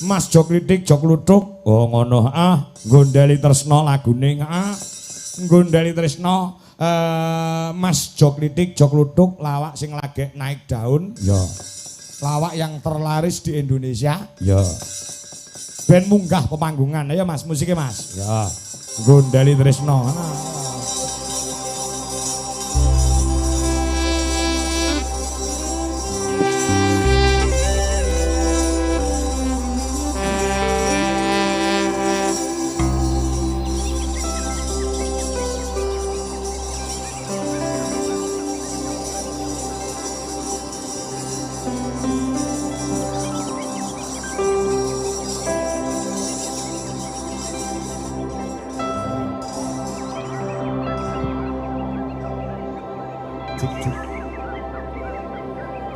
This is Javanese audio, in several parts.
Mas Jok Litik Jok Luthuk. Oh ngono Gondeli Tresno lagune Gondeli Tresno Mas Jok Litik Jok Luthuk lawak sing lagi naik daun. Ya. Lawak yang terlaris di Indonesia. Ya. Ben munggah pemanggungan ya Mas musiknya Mas. Ya. Gondeli Tresno.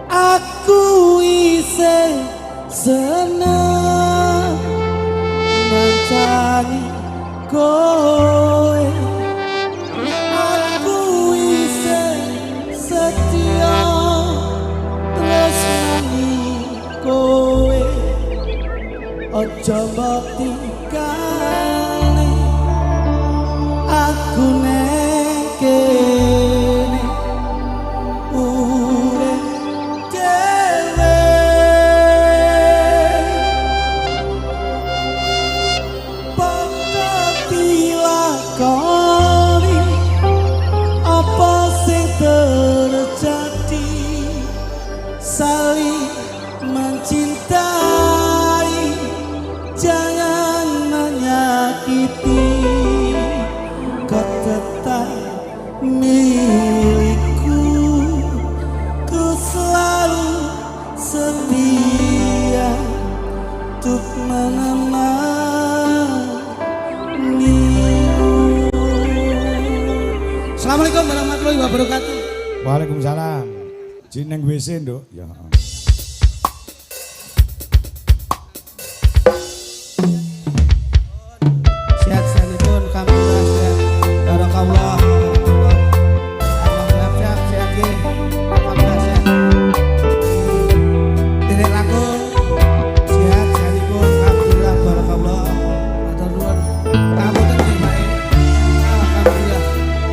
Aku isih seneng ngancani kowe, aku isih setia tresnani kowe, aja mbok tinggali aku nek kene urip dhewe. Padha dilakoni apa sing terjadi, saling mencintai, jangan menyakiti, kau tetap milikku, ku selalu setia untuk menemanimu. Assalamualaikum warahmatullahi wabarakatuh. Waalaikumsalam. Jineng WC nduk. Ya. Sehat-sehatipun kami sehat. Barakallah. Sehat nggih. Alhamdulillah sehat. Derek langkung sehat-sehatipun alhamdulillah barakallah. Matur nuwun. Kapunten nggih bae. Alhamdulillah.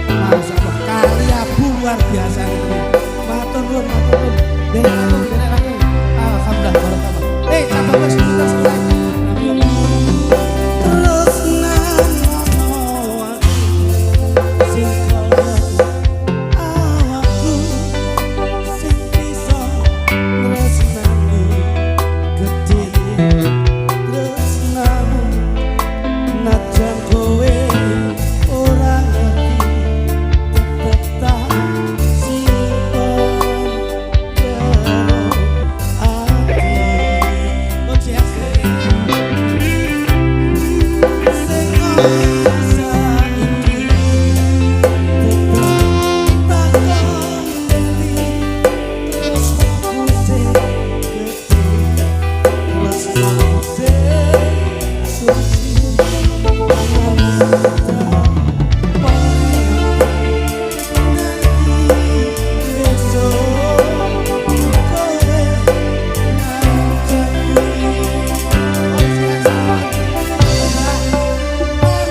Masyaallah karya luar biasa itu. Matur nuwun, matur nuwun. Derek langkung. Alhamdulillah barakallah. Tambah wis sebentar.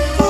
Aku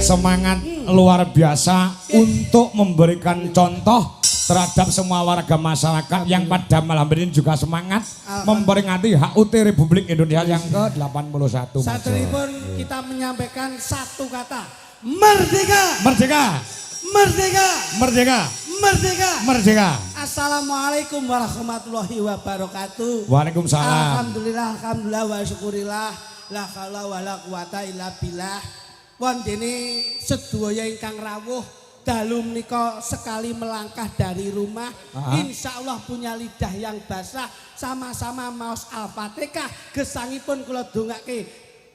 Semangat luar biasa untuk memberikan contoh terhadap semua warga masyarakat yang pada malam ini juga semangat memperingati HUT Republik Indonesia yang ke-81. Saderipun kita menyampaikan satu kata, merdeka, Merdeka, merdeka, merdeka, merdeka. merdeka. Assalamualaikum warahmatullahi wabarakatuh. Waalaikumsalam. Alhamdulillah, alhamdulillah wa syukurillah. La haula wala quwata illa billah. Wondene sedaya ingkang rawuh dalu menika sekali melangkah dari rumah, insyaallah punya lidah yang basah, sama-sama maos Al-Fatihah, gesangipun kula dongake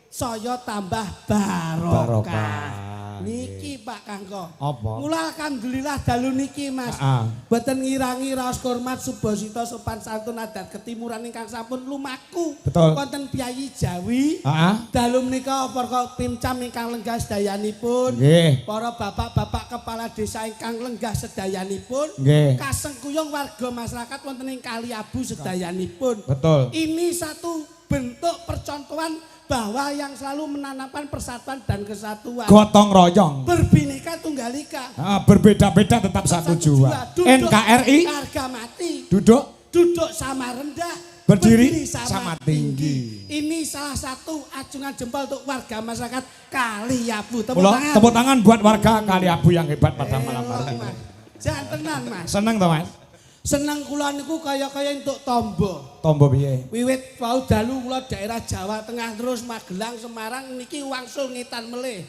saya tambah barokah. Niki Pak Kangko. Apa? Mula alhamdulillah dalu niki Mas. Boten ngirangi raos hormat subasita sopan santun adat ketimuran ingkang sampun lumaku. Betul. Wonten Piyayi Jawi. Dalu menika para pincam ingkang lenggah sedayanipun. Nggih. Para bapak-bapak kepala desa ingkang lenggah sedayanipun. Nggih. Kasengkuyung warga masyarakat wonten ing Kali Abu sedayanipun. Betul. Ini satu bentuk percontohan bahwa yang selalu menanamkan persatuan dan kesatuan. Gotong royong. Berbineka tunggal ika. Berbeda-beda tetap satu jua. NKRI. Harga mati. Duduk. Duduk sama rendah. Berdiri sama tinggi. Ini salah satu acungan jempol untuk warga masyarakat Kali Abu. Tepuk tangan buat warga Kali Abu yang hebat pada malam hari ini. Jangan tenang Mas. Seneng toh Mas? Seneng kula niku kaya-kaya entuk tombo. Tombo piye? Wiwit wau dalu kula daerah Jawa Tengah terus Magelang, Semarang niki wangsul ngitan melih.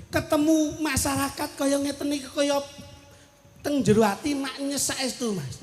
Ketemu masyarakat kaya ngeten iki kaya teng jero ati mak nyesaestu Mas.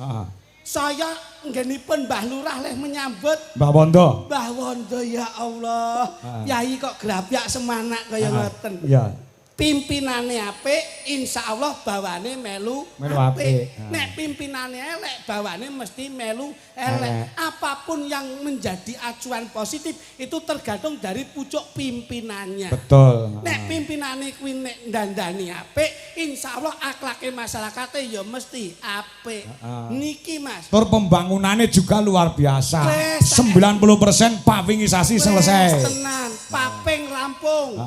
Saya nggenipun Mbah Lurah leh menyambut Mbah Wondo. Mbah Wondo ya Allah. Yai kok grabyak semanak kaya ngoten. Iya. Pimpinane apik, insyaallah bawane melu apik. Nek pimpinane elek, bawane mesti melu elek. Apapun yang menjadi acuan positif itu tergantung dari pucuk pimpinannya. Betul. Nek pimpinane kuwi nek ndandani apik, insyaallah akhlake masyarakate ya mesti apik. Niki Mas. Tur pembangunannya juga luar biasa. 90% pavingisasi selesai. Tenan, paping rampung.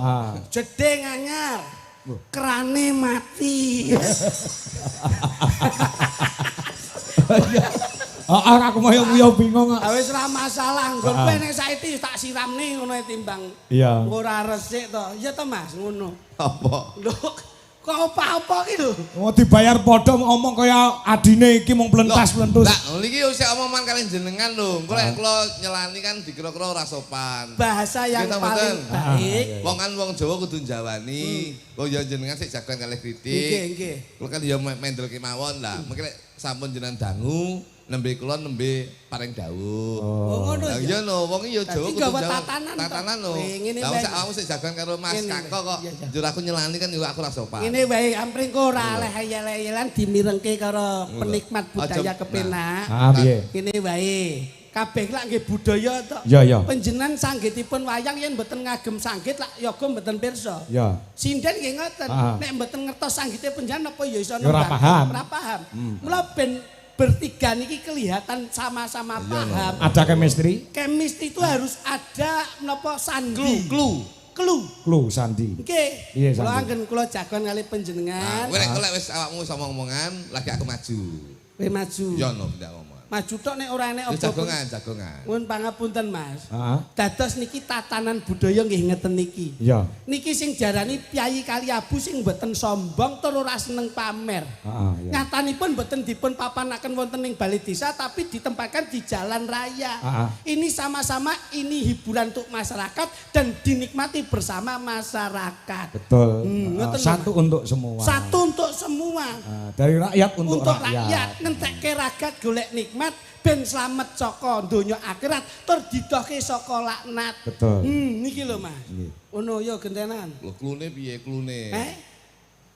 Jeding anyar. Krane mati. Aku mau bingung. Wis ora masalah, nggon kowe nek saiki tak siramne ngono timbang. Iya. Ora resik to. Iya to Mas, ngono. Apa? Lho, kok apa-apa ki lho. Mau dibayar padha ngomong kaya adine iki mung plentas-plentus. Lah, niki usik omongan kalian jenengan lho. Engko lek kula nyelani kan dikira-kira ora sopan. Bahasa yang paling baik. Wong kan wong Jawa kudu njawani. Kok ya jenengan sik jagoan kalih kritik. Nggih, nggih. Kula kan ya mendel kemawon lah. Mengki lek sampun jenengan dangu nembe kula nembe paring dawuh. Oh ngono ya. Iya lho, wong iki ya Jawa kudu gawa njawab. tatanan lho. ngene Lah wae. usah aku sik jagoan karo Mas Kangko kok. Njur aku nyelani kan yo aku ora sopan. Ngene wae ampring kok ora oleh ayel-ayelan dimirengke karo penikmat budaya kepenak. Piye? Kene wae. Kabeh lak nggih budaya to. Iya. Panjenengan sanggitipun wayang yen mboten ngagem sanggit lak yoga mboten pirsa. Iya. Sinden nggih ngoten. Nek mboten ngertos sanggite panjenengan apa ya iso ora paham. Ora paham. Mula ben bertiga niki kelihatan sama-sama paham. Ada chemistry? Chemistry itu harus ada menapa sandi. Clue sandi. Nggih. Iya, Kula sandi. anggen kula jagon kali panjenengan. Kowe nek wis awakmu sama omongan lagi aku maju. Kowe maju. Yo no ndak ngomong. Maju tok nek ora enek apa. Jagongan. Mun pangapunten Mas. Heeh. Dados niki tatanan budaya nggih ngeten niki. Iya. Niki sing jarani Piyayi Kali Abu sing mboten sombong tur ora seneng pamer. Heeh, iya. Nyatanipun mboten dipun papanaken wonten ing balai desa tapi ditempatkan di jalan raya. Ini sama-sama ini hiburan untuk masyarakat dan dinikmati bersama masyarakat. Betul. Ngoten lho, Satu untuk semua. Satu untuk semua. Dari rakyat untuk rakyat. Ngentekke rakyat golek nikmat ben slamet saka donya akhirat tur didohke saka laknat. Betul. Niki lho Mas. Ngono ya gentenan. Lho klune piye klune?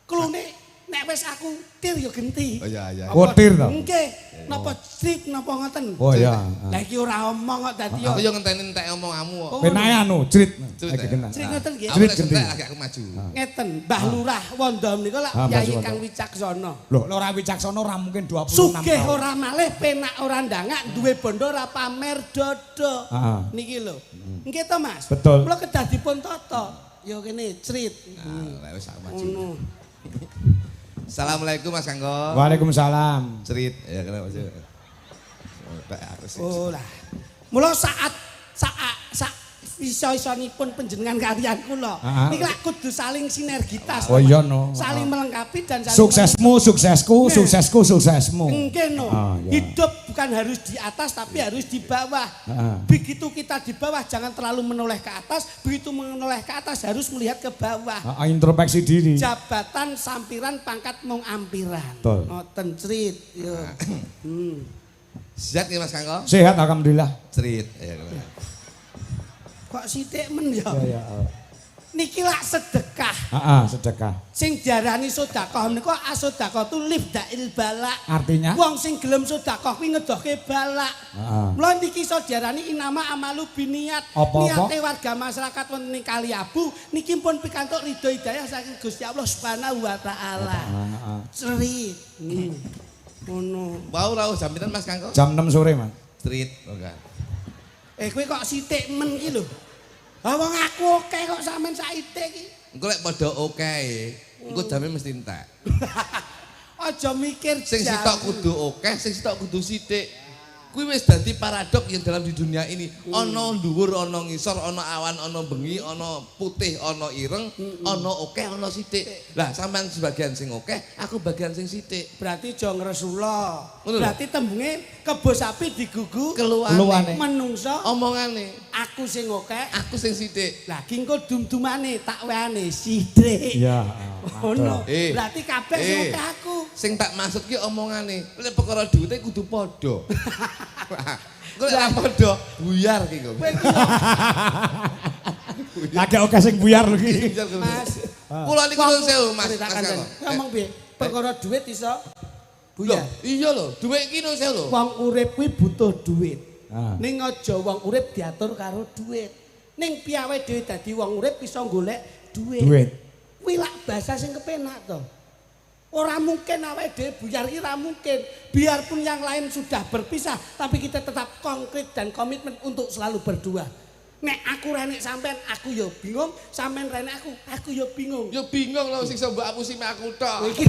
Klune nek wis aku tir ya genti. Oh iya. Wotir to? Nggih. Napa strik napa ngoten? Oh iya. Lah iki ora omong kok dadi Aku yo ngenteni entek omonganmu kok. Penake anu, jrit. Strik ngoten nggih. Aku nek entek lagi aku maju. Ngeten, Mbah Lurah Wondo menika lak Kyai kang wicaksana. Lho, ora wicaksana ora mungkin 26 Sugih tahun. ora malih, penak ora ndangak, duwe bondo ora pamer dodo. Niki lho. Nggih to Mas? Betul. Kula kedah dipun tata. yo kene crit. Lah wis aku maju. Ngono. Assalamualaikum Mas Kanggo. Waalaikumsalam. Cerit ya kenapa sih? Aku sih. Oh lah. Mula saat iso-isonipun panjenengan kalian kula. Niki lak kudu saling sinergitas. Oh iya no. Saling melengkapi dan saling Suksesmu, suksesku, suksesku, suksesmu. Mungkin no. Ya. Hidup bukan harus di atas tapi harus di bawah. Begitu kita di bawah jangan terlalu menoleh ke atas, begitu menoleh ke atas harus melihat ke bawah. Introspeksi diri. Jabatan, sampiran, pangkat mung ampiran. Betul. Ngoten crit. Yo. Sehat nih Mas Kanggo? Sehat alhamdulillah. Cerit ya kenapa? Kok sithik men ya. Ya. Niki lak sedekah. Sedekah. Sing diarani sedekah niku sedekah tu lifdail balak. Artinya? Wong sing gelem sedekah kuwi ngedohke balak. Mula niki iso diarani inama amalu biniat. Niate warga masyarakat wonten ing Kaliabu niki pun pikantuk ridho hidayah saking Gusti Allah Subhanahu wa taala. Cerit. Ngono. Mau rawuh jam pinten Mas Kanggo? Jam 6 sore, Mas. Cerit, oke. Kowe kok sithik men iki lho. Ha wong aku oke kok sampean sithik iki. Engko lek padha oke, engko jame mesti entek. Aja mikir Sing jam. sitok kudu oke, sing sitok kudu sithik. Kuwi wis dadi paradok yang dalam di dunia ini. Ana dhuwur, ana ngisor, ana awan, ana bengi, ana putih, ana ireng, ana oke, ana sithik. Lah sampean sebagian sing oke, aku bagian sing sithik. Berarti aja ngresula. Ngono lho. Berarti tembunge kebo sapi digugu Keluane. menungso Omongane, aku sing oke. aku sing sithik. Lah ki engko dum-dumane tak wehane sithik. Iya. Ngono. Eh. Berarti kabeh sing oke aku. Sing tak maksud ki omongane, lek perkara duwite kudu padha. Kok lek ora padha buyar ki kok. Kowe ki Lagi oke sing buyar lho iki. Mas. Kula niku nuwun sewu Mas. Ngomong piye? Perkara duit iso Loh, buyar. iya lho, duit iki nuwun sewu lho. Wong urip kuwi butuh duit. Ah. Ning aja wong urip diatur karo duit. Ning piye dhewe dadi wong urip iso golek duit. Duit. Kuwi lak bahasa sing kepenak to. Ora mungkin awake dhewe buyar iki ora mungkin. Biarpun yang lain sudah berpisah, tapi kita tetap konkret dan komitmen untuk selalu berdua. Nek aku renek sampean, aku yo bingung, sampean renek aku yo bingung. Ya bingung lho sing iso mbok apusi mek aku tok. Iki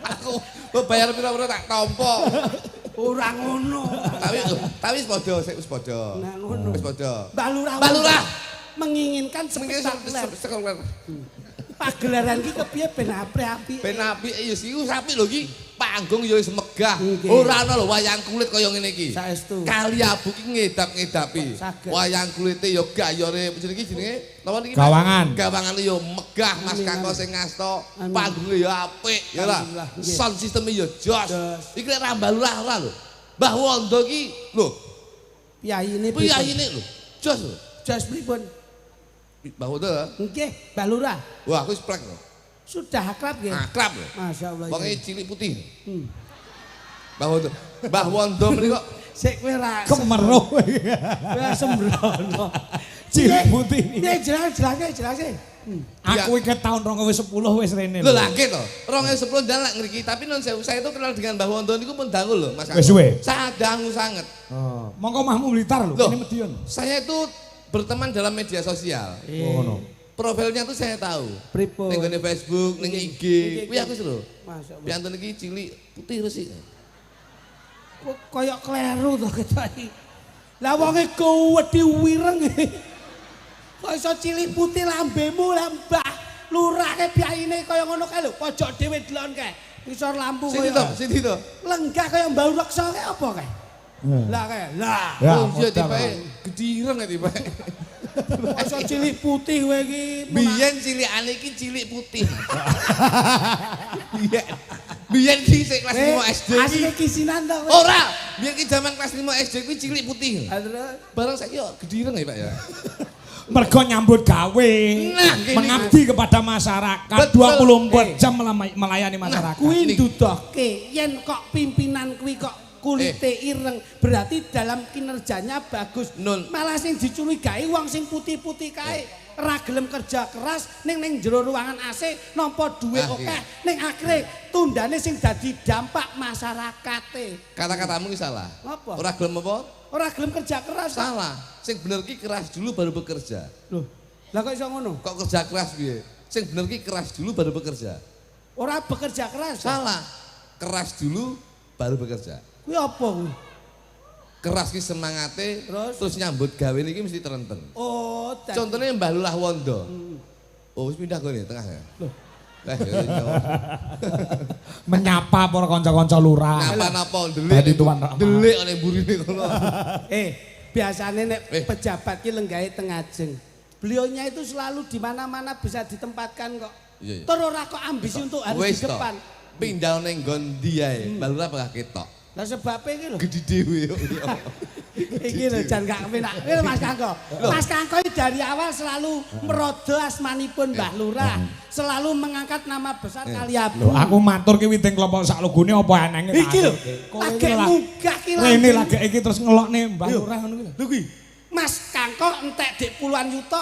Aku mbok bayar pira-pira tak tampa. ora ngono. Tapi wis padha, wis padha. Nah ngono. Wis padha. Mbak Lurah menginginkan Mungkin spektakuler. sekolah. Pagelaran iki kepiye ben apik-apik. Ben apik ya iku apik lho iki. Panggung ya wis megah. Nggih. Ora ana lho wayang kulit kaya ngene iki. Saestu. Kaliabu ki ngedap-ngedapi. Saged. Wayang kulite ya gayane jenenge napa niki? Gawangan. Gawangane ya megah Mas Amin, Kanggo amin. sing ngasta. Amin. Panggunge ya apik ya ora. Alhamdulillah, nggih. Sound system ya jos. Jos. Iki lek Rambah Lurah ora lho. Mbah Wondo ki lho, Piyayine piyayine lho. Jos lho. Jos pripun? Mbah Wondo. Nggih, Mbak Lurah. Wah, aku wis plek lho. Sudah akrab nggih. Akrab lho. Masyaallah. Wonge cilik putih. Hmm. Mbah Wondo. Mbah Wondo menika Sik kowe ra Kemeruh. kowe sembrono. Cilik putih. Piye jelas. Aku iki tahun 2010 wis rene. lho lha nggih to. 2010 dalek ngriki, tapi non sewu saya itu kenal dengan Mbah Wondo niku pun dangu lho Mas. Wis suwe? Sangat dangu sangat. Oh, mongko mahmu Blitar lho, Loh. ini Medion. Saya itu berteman dalam media sosial. Oh, no. Profilnya tuh saya tahu. Pripun? Ning gone Facebook, ning IG. Kuwi aku lho. Masyaallah. Piantun iki cilik putih resik. Kok kaya kleru to ketok iki. Lah wonge kuwedi wireng. Kok iso cilik putih lambemu lah Mbah Lurah ke piyayine kaya ngono kae lho, pojok dhewe delon kae. Ngisor lampu Sini kaya. to, sini to. Lenggah kaya mbau reksa kae apa kae? Lah kae. Lah. Ya, Oh iya modal. tibae gediren ya tibae. Iso cilik putih kowe iki. Biyen cilikane iki cilik putih. Biyen. Biyen ki sik kelas 5 SD iki. Asline kisinan to kowe. Ora, biyen ki zaman kelas 5 SD kuwi cilik putih. Terus Barang saiki yo gediren ya Pak ya. Mergo nyambut gawe, Nah, gini, mengabdi kepada masyarakat, Betul. 24 jam melayani masyarakat. kuwi ndudohke yen kok pimpinan kuwi kok kulite ireng berarti dalam kinerjanya bagus. Nun. Malah sing dicurigai wong sing putih-putih kae ora gelem kerja keras ning jero ruangan AC nampa dhuwit Ah, akeh ning akhire tundane sing dadi dampak masyarakate. Kata-katamu ki salah. Apa? Ora gelem apa? Ora gelem kerja keras. Salah. Sing bener ki keras dulu baru bekerja. Loh, Lah kok iso ngono? Kok kerja keras piye? Sing bener ki keras dulu baru bekerja. Ora bekerja keras. Salah. Keras dulu baru bekerja. Kuwi apa kuwi? Keras ki semangate terus nyambut gawe niki mesti terenten. Oh, Contohnya Mbah Lurah Wondo. Oh, wis pindah gone tengah ya. Loh. Lah ya Menyapa para kanca-kanca lurah. napa-napa Dadi delik. tuan ramah. Delik oleh burine kono. Biasanya nek pejabat ki lenggahe teng Ajeng. Beliaunya itu selalu di mana-mana bisa ditempatkan kok. Iya, iya. Terus ora kok ambisi untuk harus Wis di to. depan. Pindah ning nggon ndi ae, Mbah Lurah bakal ketok. Lah sebabnya iki lho. Gede dhewe yo. Iki lho jan gak kepenak. Iki lho Mas Kangko. Mas Kangko iki dari awal selalu merodo asmanipun Mbah Lurah. Selalu mengangkat nama besar Kaliabu. Lho, aku matur ki witing klompok sak logone apa enenge. Iki lho. Lagi munggah ki Rene lagi iki terus ngelokne Mbah Lurah ngono ki. Lho kuwi. Mas Kangko entek dik puluhan yuta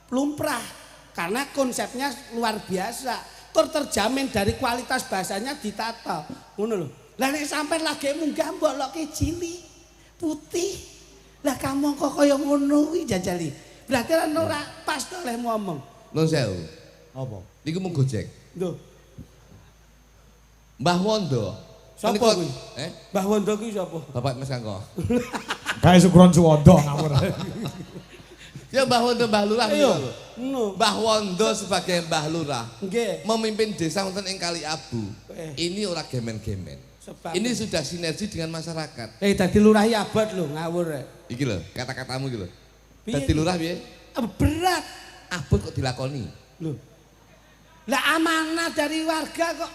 lumrah. Karena konsepnya luar biasa. Terjamin dari kualitas bahasanya ditata. Ngono lho. Lah nek sampean lagi munggah mbok loke cilik putih. Lah kamu kok kaya ngono kuwi jajali. Berarti ora pas to oleh ngomong. Nun sewu. Apa? Niku mung Gojek. Lho, Mbah Wondo. sapa Menika- kuwi? Mbah Wondo kuwi sapa? Bapak Mas Kangko. Kae Sukron Suwondo ngawur. Ya Mbah Wondo Mbah Lurah Ayo. niku lho. Ngono. Mbah Wondo sebagai Mbah Lurah Nggih. memimpin desa wonten ing Kali Abu. Ini ora gemen-gemen. Sebab Ini sudah sinergi dengan masyarakat. dadi lurah ya abot lho ngawur. Iki lho, kata-katamu iki lho. Piye Dadi iki? lurah piye? Berat. Abot kok dilakoni. Lho. Lah amanah dari warga kok.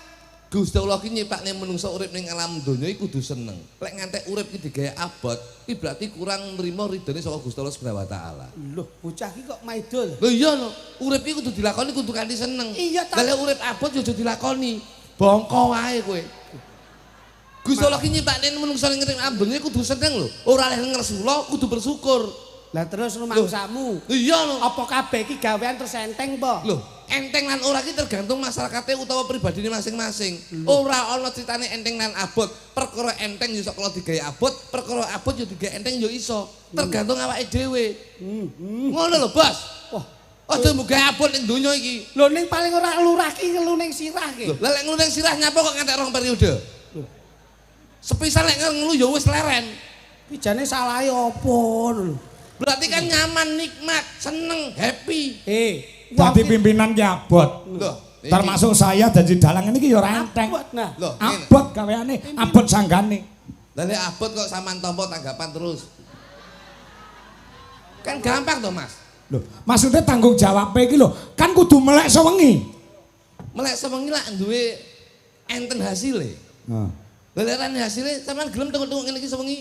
Gusti Allah ki nyiptakne menungso urip ning alam donya iku kudu seneng. Lek ngantek urip ki digawe abot, iki berarti kurang nrimo ridhone saka Gusti Allah Subhanahu wa taala. Loh, bocah iki kok maidul. Lho iya lho, urip iki kudu dilakoni kudu kanthi seneng. Iya, Lah lek urip abot yo aja dilakoni. Bongko wae kowe. Gusti Allah ki nyiptakne menungso ning urip alam donya kudu seneng lho. Ora leh ngresula kudu bersyukur. Lah terus rumangsamu. Iya lho. Apa kabeh iki gawean terus enteng po? Loh, enteng lan ora ki tergantung masyarakatnya utawa pribadine masing-masing. Ora ana critane enteng lan abot. Perkara enteng yo iso kalau digawe abot, perkara abot yo digawe enteng yo iso. Tergantung awake dhewe. Ngono lho, Bos. Wah, Aja muga abot ning donya iki. lho ning paling ora lurah ki ngelu ning sirah ki. Lho, lah lek ngluning sirah nyapa kok ngantek rong periode? Sepisah lek ngelu yo wis leren. Ki jane salahe opo lho. Berarti kan nyaman, nikmat, seneng, happy. Dadi pimpinan ki abot. Loh, iki. Termasuk saya dadi dalang ini ki ya ora enteng. Abot, nah. Loh, ngene. Abot gaweane, abot sanggane. Lah lek abot kok sampean tampa tanggapan terus. Kan gampang toh, Mas. Loh, maksudnya tanggung jawab iki lho, kan kudu melek sewengi. Melek sewengi lak duwe enten hasile. Nah. Lah lek enten hasile sampean gelem tengok-tengok ngene iki sewengi.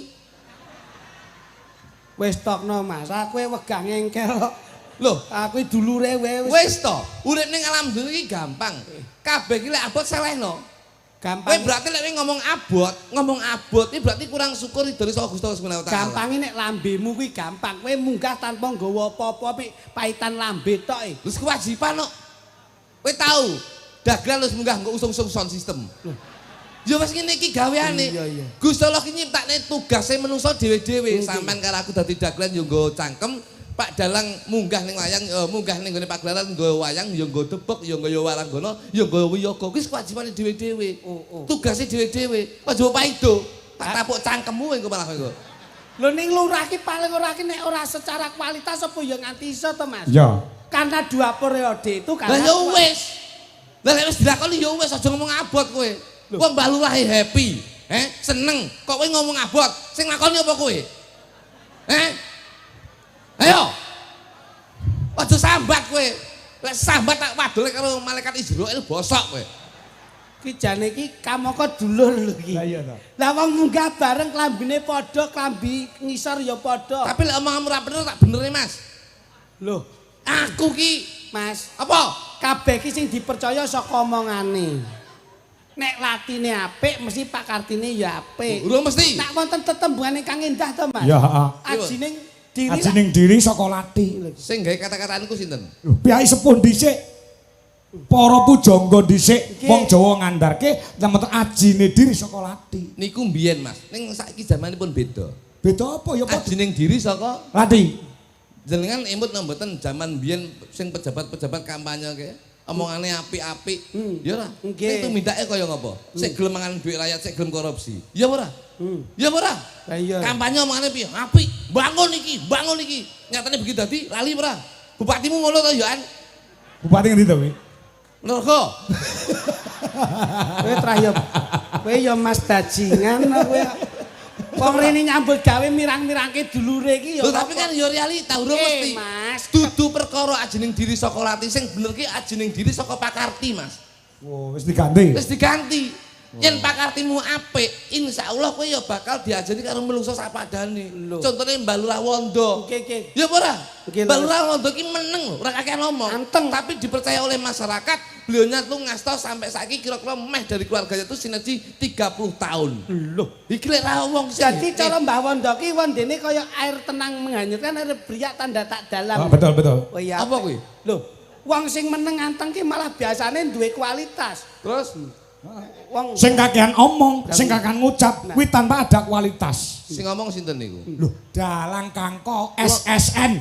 Wis tokno Mas, aku wegah ngengkel kok. Loh, Aku dulure wae wis wis to, urip ning alam dunya iki gampang. Kabeh iki lek abot selehno. Kowe gampang. berarti lek ngomong abot iki berarti kurang syukur dari saka Gusti Allah Subhanahu wa taala. Gampange nek lambemu kuwi gampang. Kowe munggah tanpa nggawa apa-apa mik paitan lambe tok e. Wis kewajiban kok. Kowe tahu, dagelan wis munggah nggo usung-usung sound system. Ya wis ngene iki gaweane. Iya, iya. Gusti Allah ki nyiptakne tugase menungso dhewe-dhewe. Sampean karo aku dadi dagelan yo nggo cangkem, Pak Dalang munggah ning wayang, munggah ning gone pagelaran nggo wayang, yo nggo debek, yo nggo walanggana, yo nggo wiyaga. Kuwi kewajibane dhewe-dhewe. Tugase dhewe-dhewe. Aja paido. Tak tapuk cangkemmu engko malah engko. Lho ning lurah ki paling ora ki nek ora secara kualitas apa ya nganti iso to Mas? Ya. Karena 2 periode itu Lah karena ya wis. Lah lek wis dilakoni ya wis aja ngomong abot kowe. Wong Mbah Lurah happy, seneng. Kok kowe ngomong abot, sing lakoni apa kowe? Ayo. Aja sambat kowe. Lek sambat tak wadul karo malaikat Israil bosok kowe. ki jane ki kamaka dulur lho ki. Lah iya to. Lah wong munggah bareng klambine padha, klambi ngisor ya padha. Tapi lek omonganmu ora bener tak benere, Mas. Lho, Aku ki Mas, apa? kabeh ki sing dipercaya saka omongane. Nek latine apik mesti Pak Kartine ya apik. Urung mesti. Nek wonten tetembungan ingkang endah to, Mas? Ya, heeh. Ajining diri Aji ning diri saka lati. Sing gawe kata-kataanku sinten? Piyai sepuh dhisik. Para pujangga dhisik Nggih. wong Jawa ngandarke temen ajine diri saka lati. Niku mbiyen, Mas. Ning saiki zamanipun beda. Beda apa ya padha Aji ning diri saka lati. Jenengan imut nang mboten jaman biyen sing pejabat-pejabat kampanye ke omongane apik-apik. Ya ora? Nggih. Itu mindake kaya ngapa? Sik gelem mangan duit rakyat, sik gelem korupsi. Ya ora? Ya ora? Lah iya. Kampanye omongane piye? Apik, bangun iki, bangun iki. Nyatane begitu dadi lali ora? Bupatimu ngono to ya an? Bupati ngendi to kuwi? Neraka. Kowe trayop. Kowe ya Mas bajingan kowe. Wong rene nyambut gawe mirang-mirangke dulure iki ya. Lho tapi kan ya realita urung mesti. Mas. Dudu perkara ajening diri saka lati sing bener ki ajening diri saka pakarti, Mas. Oh, wis diganti. Wis diganti. Yen pakartimu apik, insyaallah kowe ya bakal diajari karo menungso sapadane. Contone Mbah Lurah Wondo. Nggih. Ya apa ora? Nggih, Mbah Lurah Wondo ki meneng lho, ora kakek ngomong. Anteng. Tapi dipercaya oleh masyarakat, beliaunya tuh ngastos sampai saiki kira-kira meh dari keluarganya tuh sinergi 30 tahun. Loh, Iki lek ra wong sing jadi cara Mbah Wondo ki wondene kaya air tenang menghanyutkan, air beriak tanda tak dalam. Ah, betul. Oh iya. apa kuwi? Loh, wong sing meneng anteng ki malah biasane duwe kualitas. Terus Wong Sing kakean omong, sing kakean ngucap, kuwi tanpa ada kualitas. sing ngomong sinten niku? Loh, Dalang Kangko SSN.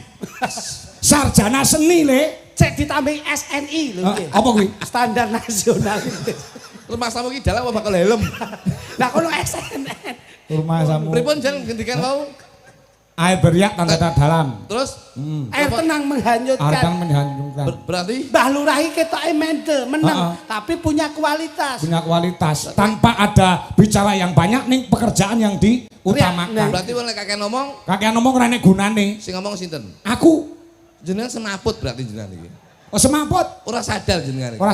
Sarjana seni le. cek ditambahi SNI lho nggih. Apa kuwi? Standar nasional. Rumah samu ki dalang apa bakal helm? Lah kono SNN. Rumah samu. Pripun jan ngendikan wau? Air beriak tanda tak dalam. Terus Air tenang menghanyutkan. Artang menghanyutkan. berarti Mbah Lurah iki ketoke mendel, meneng, Heeh. tapi punya kualitas. Punya kualitas tanpa ada bicara yang banyak nih pekerjaan yang diutamakan. berarti wong lek kakek ngomong Kakean ngomong rene gunane. sing ngomong sinten? Aku Jenengan semaput berarti jenengan iki. oh, semaput. Ora sadar jenengan iki. Ora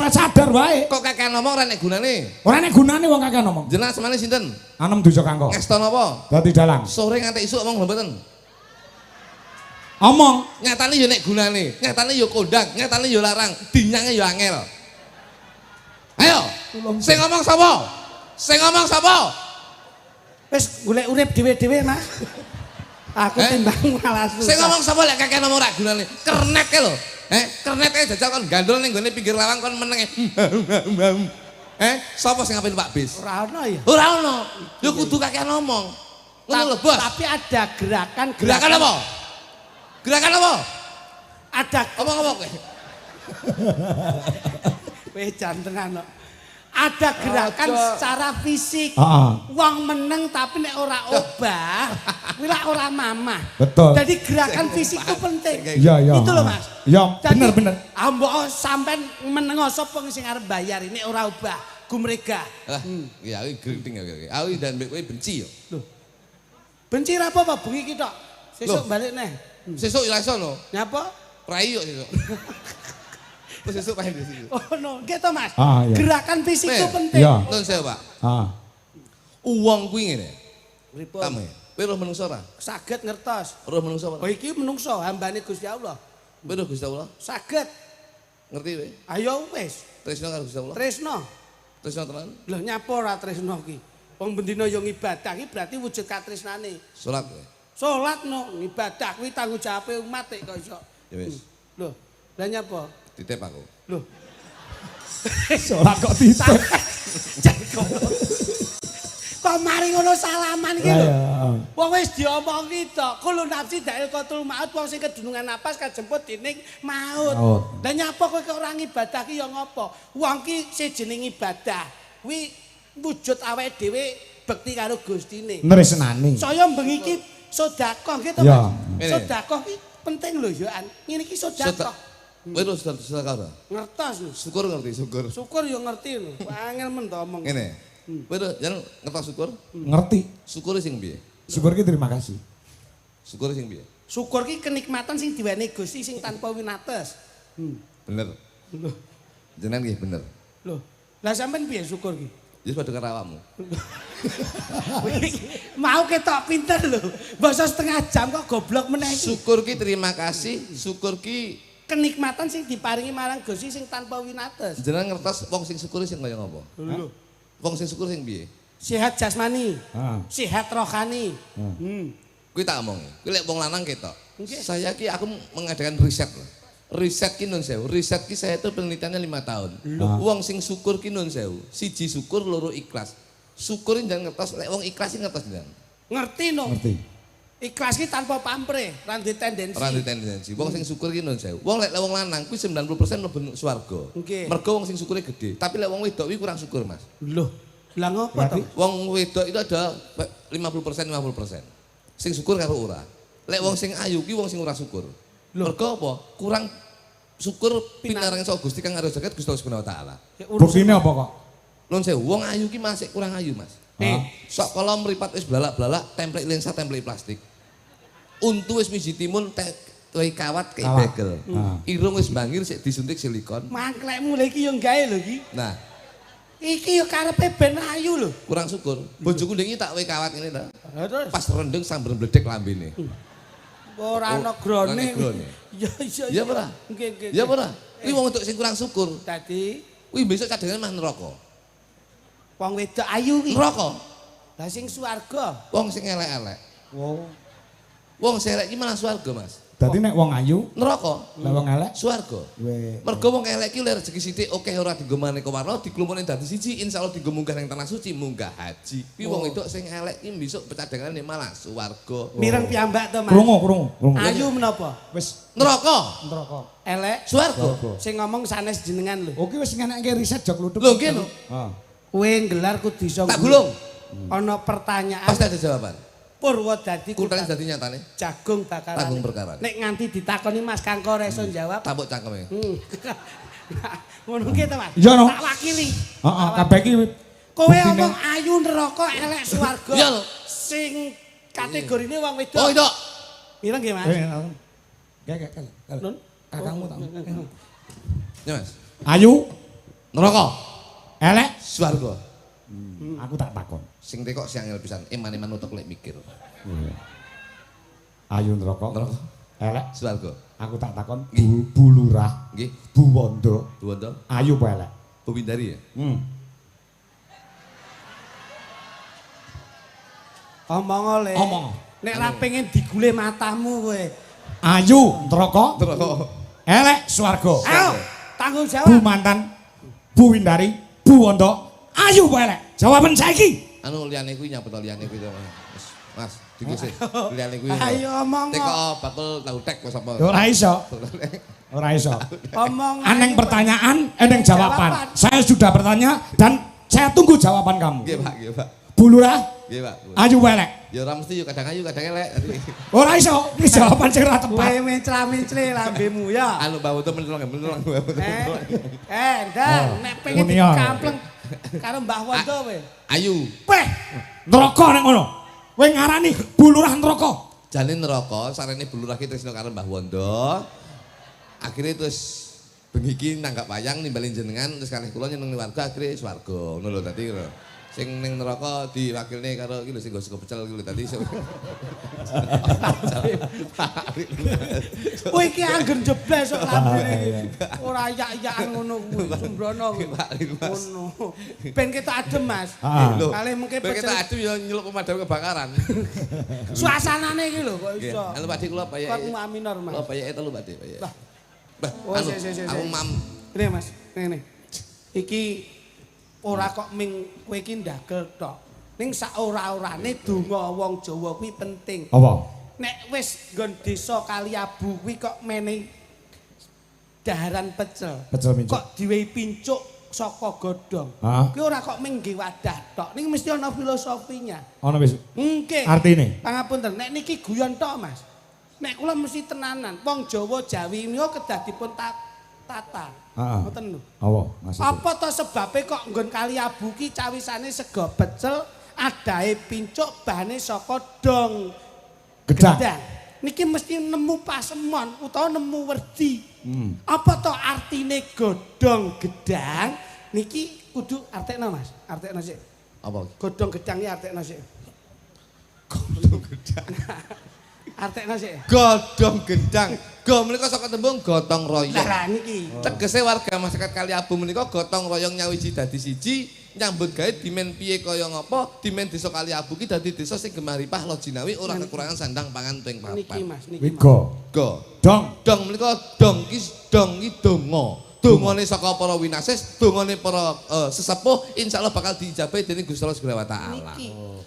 sadar wae. Kok kakek ngomong ora nek gunane? Ora nek gunane wong kakean ngomong. Jenengan semane sinten? Anem Dujo Kangko. Ngesta napa? Dadi dalang. Sore nganti isuk omong mboten. Omong. Nyatane ya nek gunane, nyatane ya kondang, nyatane ya larang, dinyange ya angel. Ayo, sing ngomong sapa? Sing ngomong sapa? Wis golek urip dhewe-dhewe, Mas. Aku timbang malah susah. Sing ngomong sapa lek kakek ngomong ra gunane? Kernet ke lho. Kernet ae jajal kon gandul ning gone pinggir lawang kon meneng. Sapa sing ngapin Pak Bis? Ora ono ya. Ora ono. Ya kudu kakek ngomong. Ngono lho, Bos. Tapi ada gerakan Gerakan apa? Gerakan apa? Ada Ngomong-ngomong kowe. kowe jantenan kok. Ada gerakan secara fisik. Heeh. Wong meneng tapi nek ora obah, kuwi lak ora mamah. Betul. Jadi gerakan fisik itu penting. Iya. Itu loh, Mas. Iya, Jadi, bener. Mbok sampean meneng sapa sing arep bayar ini ora obah, gumrega. Lah, ya iki greeting ya. Aku dan kowe benci ya. Benci ra apa bengi iki tok. Sesuk balik neh. Sesuk ya iso no. Nyapa? Prai yo sesuk. Terus sesuk pae di situ. Oh no, gitu Mas. Ah, iya. Gerakan fisik itu Nih, penting. Iya. Nun sewu, Pak. Ah. Uang kuwi ngene. Pripun? Tame. Kowe roh menungso ora? Saged ngertos. Roh menungso Oh ora? iki menungso hambane Gusti Allah. Kowe roh Gusti Allah? Saged. Ngerti kowe? Ayo wis. Tresno karo Gusti Allah? Tresno. Tresno tenan? Lho nyapa ora tresno ki? Wong bendina yo ngibadah ki berarti wujud katresnane. Salat kowe. Salat no, ibadah kuwi tanggung jawabe umat kok iso. Ya wis. Lho, lah nyapa? Titip aku. Lho. Salat kok titip. Kok mari ngono salaman iki Lah lho. ya. Wong wis diomongi tok, kulun nafsi dail qatul maut wong sing kedunungan napas kajemput dening maut. Maut. Lah nyapa kowe kok ora ngibadah ki ya ngopo? Wong ki sejeneng ibadah kuwi wujud awake dhewe bekti karo Gustine. Nresnani. Saya bengi iki sedekah gitu Ya. Mas. Sedekah ki penting lho ya an. Ngene iki sedekah. Kowe roh sedekah ora? Ngertos lho. Syukur ngerti, syukur. Syukur yo ngerti lho. Angel men to omong. Ngene. Kowe roh jan ngertos syukur? Ngerti. Syukur sing piye? Syukur ki terima kasih. Syukur sing piye? Syukur ki kenikmatan sing diwenehi Gusti sing tanpa winates. Bener. Jenengan nggih bener. Loh, lah sampean piye syukur ki? Wis padha karo awakmu. Mau ketok pinter lho. Basa setengah jam kok goblok meneh iki. Syukur ki terima kasih, syukur ki Kenikmatan sing diparingi marang Gusti sing tanpa winates. jenengan ngertos wong sing syukur sing kaya ngapa? Lho, Wong sing syukur sing piye? sehat jasmani, Ah. sehat rohani. Kuwi tak omongi. Kuwi lek wong lanang ketok. Nggih. Saya ki aku mengadakan riset. Riset ki nun sewu. Riset ki saya itu penelitiannya 5 tahun. Wong sing syukur ki nun sewu. Siji syukur, loro ikhlas. Syukurin jangan ngertos, lek wong ikhlas ki ngertos jangan. Ngerti no? Ngerti. Ikhlas ki tanpa pamrih, ra duwe tendensi. Ora duwe tendensi. Wong sing syukur ki nun sewu. Wong lek wong lanang kuwi 90% mlebu swarga. Nggih. Mergo wong sing syukure gede. Tapi lek wong wedok kuwi kurang syukur, Mas. Loh, lah ngopo to? Wong wedok itu ada 50% 50%. Sing syukur karo ora. Lek wong sing ayu ki wong sing ora syukur. Mergo apa? Kurang syukur pinaring saka Gusti kang aruh jagat Gusti Allah Subhanahu wa taala. Buktine apa kok? Nun sewu, wong ayu ki masih kurang ayu, Mas. Sok kala mripat wis blalak-blalak, templek lensa, templek plastik. Untu wis miji timun wei kawat kayak begel. Irung wis bangir sik disuntik silikon. Mangklekmu lho iki yo gawe lho iki. Nah, Iki yo karepe ben ayu lho. kurang syukur. Bojoku ndek iki tak wei kawat ngene ta. Terus Pas rendeng sambil bledek lambene. ora ana grone. Ora ana grone. Ya iya. Iya ora? Nggih nggih. Ya ora? Kuwi wong untuk sing kurang syukur. Dadi Kuwi besok cadangan mah neraka. wong wedok ayu ki. Neraka. Lah sing swarga. Wong sing elek-elek. Wow. Wong sing elek iki malah swarga, Mas. Dadi nek wong ayu, Neraka. lek wong elek, Swarga. we. Mergo wong elek ki lek rezeki sithik akeh ora dienggo maneka warna diklumpunin dadi siji insyaallah dienggo munggah ning tanah suci munggah haji. Kuwi wong wedok sing elek ki besok pecadangane malah swarga. Mireng piyambak to, Mas. Krungu. Ayu menapa? Wis Neraka. neraka. Elek. Swarga. Sing ngomong sanes jenengan lho. Oke wis ngenekke riset jok lutuk. Lho nggih lho. Heeh. Kowe nggelar kudu iso. Tak gulung. Ana pertanyaan. Pasti ada jawaban. Purwodadi Kultane dadi nyatane. jagung bakaran. Tanggung perkara. Nek nganti ditakoni Mas Kangko ora iso jawab. Tapuk cangkeme. Ngono ki to, Mas. Iya, no. Tak wakili. Heeh, kabeh iki Kowe buktine- omong ayu neraka elek swarga. Iya, lho. Sing kategorine wong wedok. Oh, itu. Mireng nggih, Mas? Kayak Nun. kakangmu tak. Ya, Mas. Ayu, Neraka. elek, Swarga. aku tak takon. Sing tekok sing angel pisan, iman-iman utek lek mikir. Ayu neraka, Neraka. elek, Swarga. aku tak takon. Bulurah, Nggih. Buwondo, Duwondo. ayu apa elek? Bubindari ya? Omong oleh. Omong. Nek ra pengen digule matamu kowe. Ayu neraka, Neraka. elek swarga. Ayo, tanggung Bu jawab. mantan, Bu Windari, Bu Wondo, ayu apa elek? Jawaban saiki. Anu liyane kuwi nyapa to liyane kuwi to, Mas. Mas, dikisih. Liyane kuwi. Ayo omong. Teko bakul tahu tek wis apa? Ora iso. Ora iso. Omong. Aneng ayu, pertanyaan, eneng jawaban. Jawaban. Saya sudah bertanya dan saya tunggu jawaban kamu. Nggih, Pak, nggih, Pak. Bulurah, Nggih, Pak. ayu elek. Ya ora mesti yo kadang ayu, kadang elek. Ora iso, iki jawaban sing ora Kowe tepat. mencla-mencle lambemu ya. Anu bawu to menelong. Ndang, nek pengen Union. dikampleng karo Mbah Wondo kowe. Ayu. Peh, Neraka nek ngono. Kowe ngarani bulurah neraka. Jane neraka sarene bulurah ki tresno karo Mbah Wondo. Akhirnya terus bengi iki nanggap wayang nimbalin jenengan terus kalih kula nyenengi warga akhirnya swarga. Ngono lho dadi lho. Sing ning neraka diwakilne karo iki lho sing sego pecel iki lho dadi. kowe iki angger jebles kok lambene. Ora yak-yakan ngono kuwi, sembrono kuwi. Ngono. Ben ketok adem, Mas. Ah. Kalih mengke Pengen pecel. tak adu ya nyeluk pemadam kebakaran. Suasanane iki lho kok Nggih. iso. Anu Pak Dik kula Kok payake. Ma minor, Mas. Kula payake telu Pak Dik, payake. Lah. Bah, Oh, anu, si. aku mam. Ini Mas, ini. Iki ora kok ming kowe iki ndagel tok. Ning sak ora-orane donga wong Jawa kuwi penting. Apa? Nek wis nggon desa Kaliabu kuwi kok menehi daharan pecel. Pecel pincuk. Kok diwehi pincuk saka godhong. Hah? Kuwi ora kok ming nggih wadah tok. Ning mesti ana filosofinya. Ono wis Nggih. artine. Pangapunten, nek niki guyon tok, Mas. Nek kula mesti tenanan. Wong Jawa Jawi menika kedah dipun tata. Heeh. Ngoten lho. Apa maksudnya? Apa to sebabe kok nggon Kaliabu ki cawisane sego pecel, adahe pincuk, bahane saka dong Gedang. Niki mesti nemu pasemon utawa nemu werdi. Apa to artine godhong gedang? Niki kudu artekno, Mas. Artekno sik. Apa? Godhong gedang iki artekno sik. Godhong gedang. Artekno sik. Godhong gedang. Go menika saka tembung gotong royong. Lah niki. Tegese warga masyarakat Kaliabu menika gotong royong nyawiji dadi siji, nyambut gawe dimen piye kaya ngapa, dimen desa Kaliabu ki dadi desa sing gemaripah lojinawi ora kekurangan sandang pangan ping Niki papan. Mas, niki. Mas. Wigo. Go. Dong. Dong menika dong ki donga. dongane saka para winasis, dongane para sesepuh insyaallah bakal diijabahi dening Gusti Allah Subhanahu wa taala.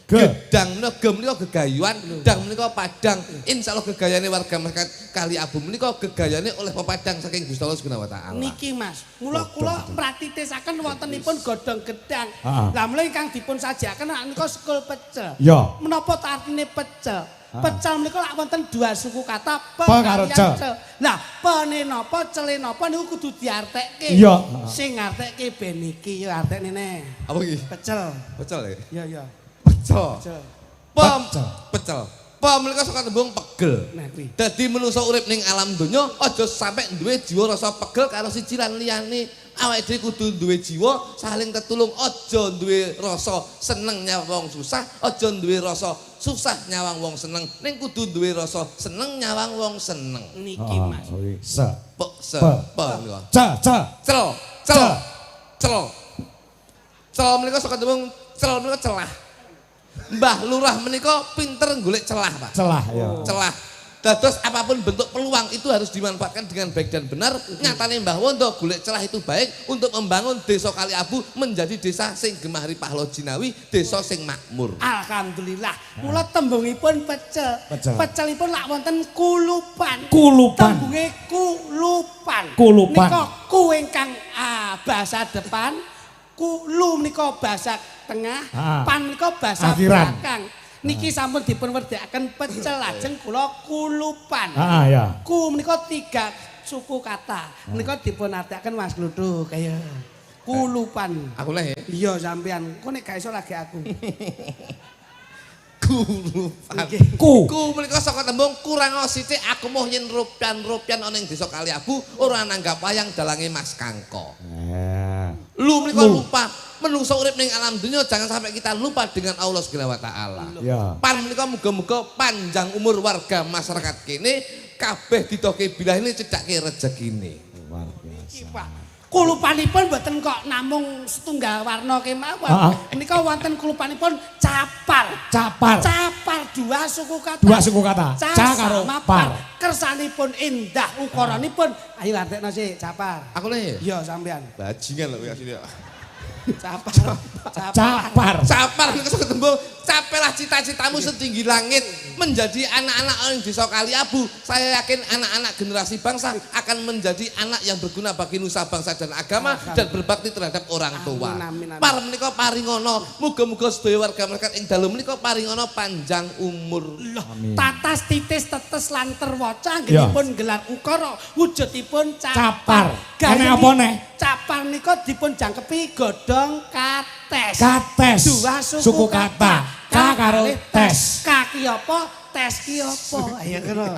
Gedang menika menika gegayuhan, dang menika padang. Insyaallah gegayane warga masyarakat Kali Abu menika gegayane oleh pepadang saking Gusti Allah Subhanahu wa taala. Niki Mas, kula mratitesaken wontenipun godhong gedang. Lah mula ingkang dipun sajiaken menika sekul pecel. Ya. Menapa to artine pecel? Pecel menika lak wonten dua suku kata pe karo cel. Lah pene napa cele napa niku kudu diartekke. Iya. Sing ngartekke ben iki ya artekne ne. Apa iki? Pecel. Pecel ya? Iya iya. Pecel. Pecel. Pecel. Pem menika saka tembung pegel. Nah kuwi. Dadi manungsa urip ning alam donya aja sampe duwe jiwa rasa pegel karo siji lan liyane. Awake dhewe kudu duwe jiwa saling tetulung, aja duwe rasa seneng nyawang wong susah, aja duwe rasa susah nyawang wong seneng, ning kudu duwe rasa seneng nyawang wong seneng. Niki Mas. Se. Pe menika. Cel menika saka tembung cel menika celah. Mbah Lurah menika pinter golek celah, Pak. Celah ya. Celah. Dados apapun bentuk peluang itu harus dimanfaatkan dengan baik dan benar. Nyatane Mbah Wondo golek celah itu baik untuk membangun desa Kali Abu menjadi desa sing gemari pahlawan jinawi, desa sing makmur. Alhamdulillah. Mula tembungipun pecel. Pecelipun lak wonten kulupan. Tembunge kulupan. Nika ku ingkang bahasa depan, kulu menika bahasa tengah, pan menika bahasa belakang. Niki sampun dipun werdekaken pecel lajeng kula kulupan. Ya. Ku menika 3 suku kata. Menika dipun artekaken Mas Gluduk kaya kulupan. Aku leh. Iya sampean. Kok nek gak iso lagi aku. Kulupan. Ku menika saka tembung kurang sithik aku moh yen rupian ana ing desa Kali Abu ora nanggap wayang dalange Mas Kangko. Lu menika lupa. Menungso urip ning alam dunia jangan sampai kita lupa dengan Allah Subhanahu wa taala. Ya. Pan menika muga-muga panjang umur warga masyarakat kene kabeh ditoke bilahine cedhake rezekine. Luar biasa. Kulupanipun mboten kok namung setunggal warna kemawon. Menika wonten kulupanipun capar. Capar 2 suku kata. 2 suku kata. Ca karo par. Kersanipun indah, ukuranipun. Ayo artekno sik capar. Aku le. Iya sampean. Bajingan lho asline. Capar. Capar niku saka tembung capelah cita-citamu setinggi langit menjadi anak-anak orang desa Kali Abu. Saya yakin anak-anak generasi bangsa akan menjadi anak yang berguna bagi nusa bangsa dan agama dan berbakti terhadap orang tua. Par menika paringono, muga-muga sedaya warga masyarakat ing dalu menika paringono panjang umur. Tatas titis tetes lan terwaca anggenipun gelar ukara wujudipun capar. Kene apa neh? Capar nika dipun jangkepi godhong kates. Kates. 2 suku kata. K karo tes. Kaki apa? Tes ki apa? Ayo ngono.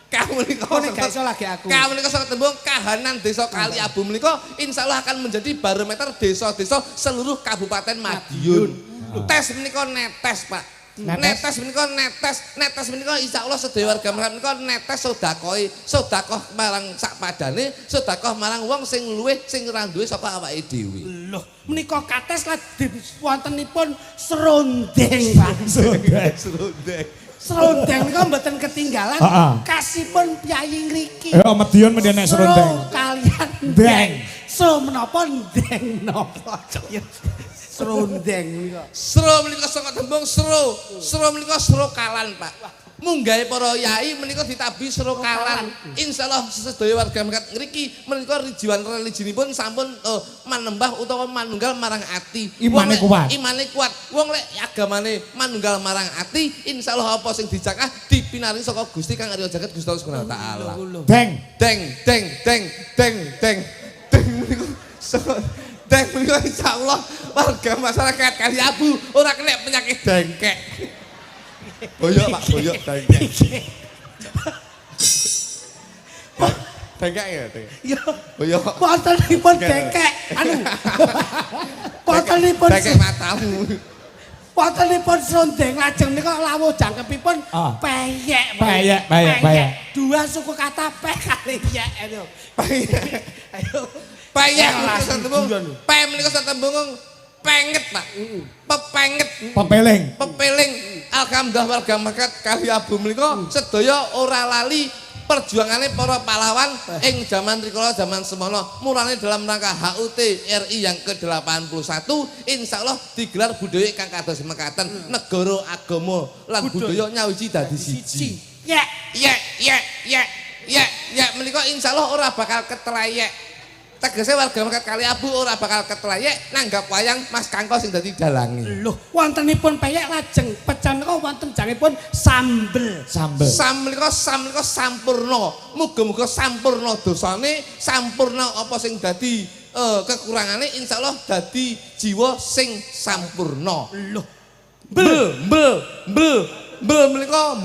Kamu menika gak iso lagi aku. Kamu menika saka tembung kahanan desa Kali Abu menika insyaallah akan menjadi barometer desa-desa seluruh Kabupaten Madiun. Tes menika netes, Pak. Netes menika netes menika insyaallah sedaya warga masyarakat menika netes sedekah marang sak padane, sedekah marang wong sing luwih sing ora duwe saka awake dhewe. Loh, menika kates lajeng wontenipun serondeng, Pak. Serondeng. Serondeng menika mboten ketinggalan kasipun piyai ngriki. Ya Madiun mendene nek serondeng. Kalian deng. So menapa deng napa? Serondeng menika. Sro menika saka tembung sro. Sro menika srokalan, Pak. Munggahe para yai menika ditabi srokalan. Insyaallah sedaya warga masyarakat ngriki menika rijiwan religionipun sampun manembah utawa manunggal marang ati. Imane kuat. Imane kuat. Wong lek agamane manunggal marang ati, insyaallah apa sing dicakah dipinaringi saka Gusti Kang Arya Jagat Gusti Allah Subhanahu wa taala. Deng. Dan menika insyaallah warga masyarakat Kali Abu ora kena penyakit dengkek. Boyok Pak, boyok dengkek. Dengkek ya, dengkek. Iya. Boyok. Wontenipun dengkek. Anu. Wontenipun dengkek matamu. Wontenipun serondeng lajeng nika lawuh jangkepipun peyek. Peyek. 2 suku kata pek kali yek. Ayo. Peyek menika tembung. Pem menika tembung penget, Pak. Pepenget. Pepeling. Alhamdulillah warga masyarakat Kali Abu menika sedaya ora lali perjuangannya para pahlawan ing zaman rikala zaman semono mulane dalam rangka HUT RI yang ke-81 insyaallah digelar budaya kang kados mekaten negara agama lan budaya nyawiji dadi siji ya menika insyaallah ora bakal ketrayek tegese warga masyarakat Kaliabu ora bakal ketrayek nanggap wayang Mas Kangko sing dadi dalange. Lho, wontenipun peyek lajeng pecah menika wonten jangipun sambel. Sam menika sampurna. Muga-muga sampurna dosane, sampurna apa sing dadi kekurangane insyaallah dadi jiwa sing sampurna. Lho, Bel menika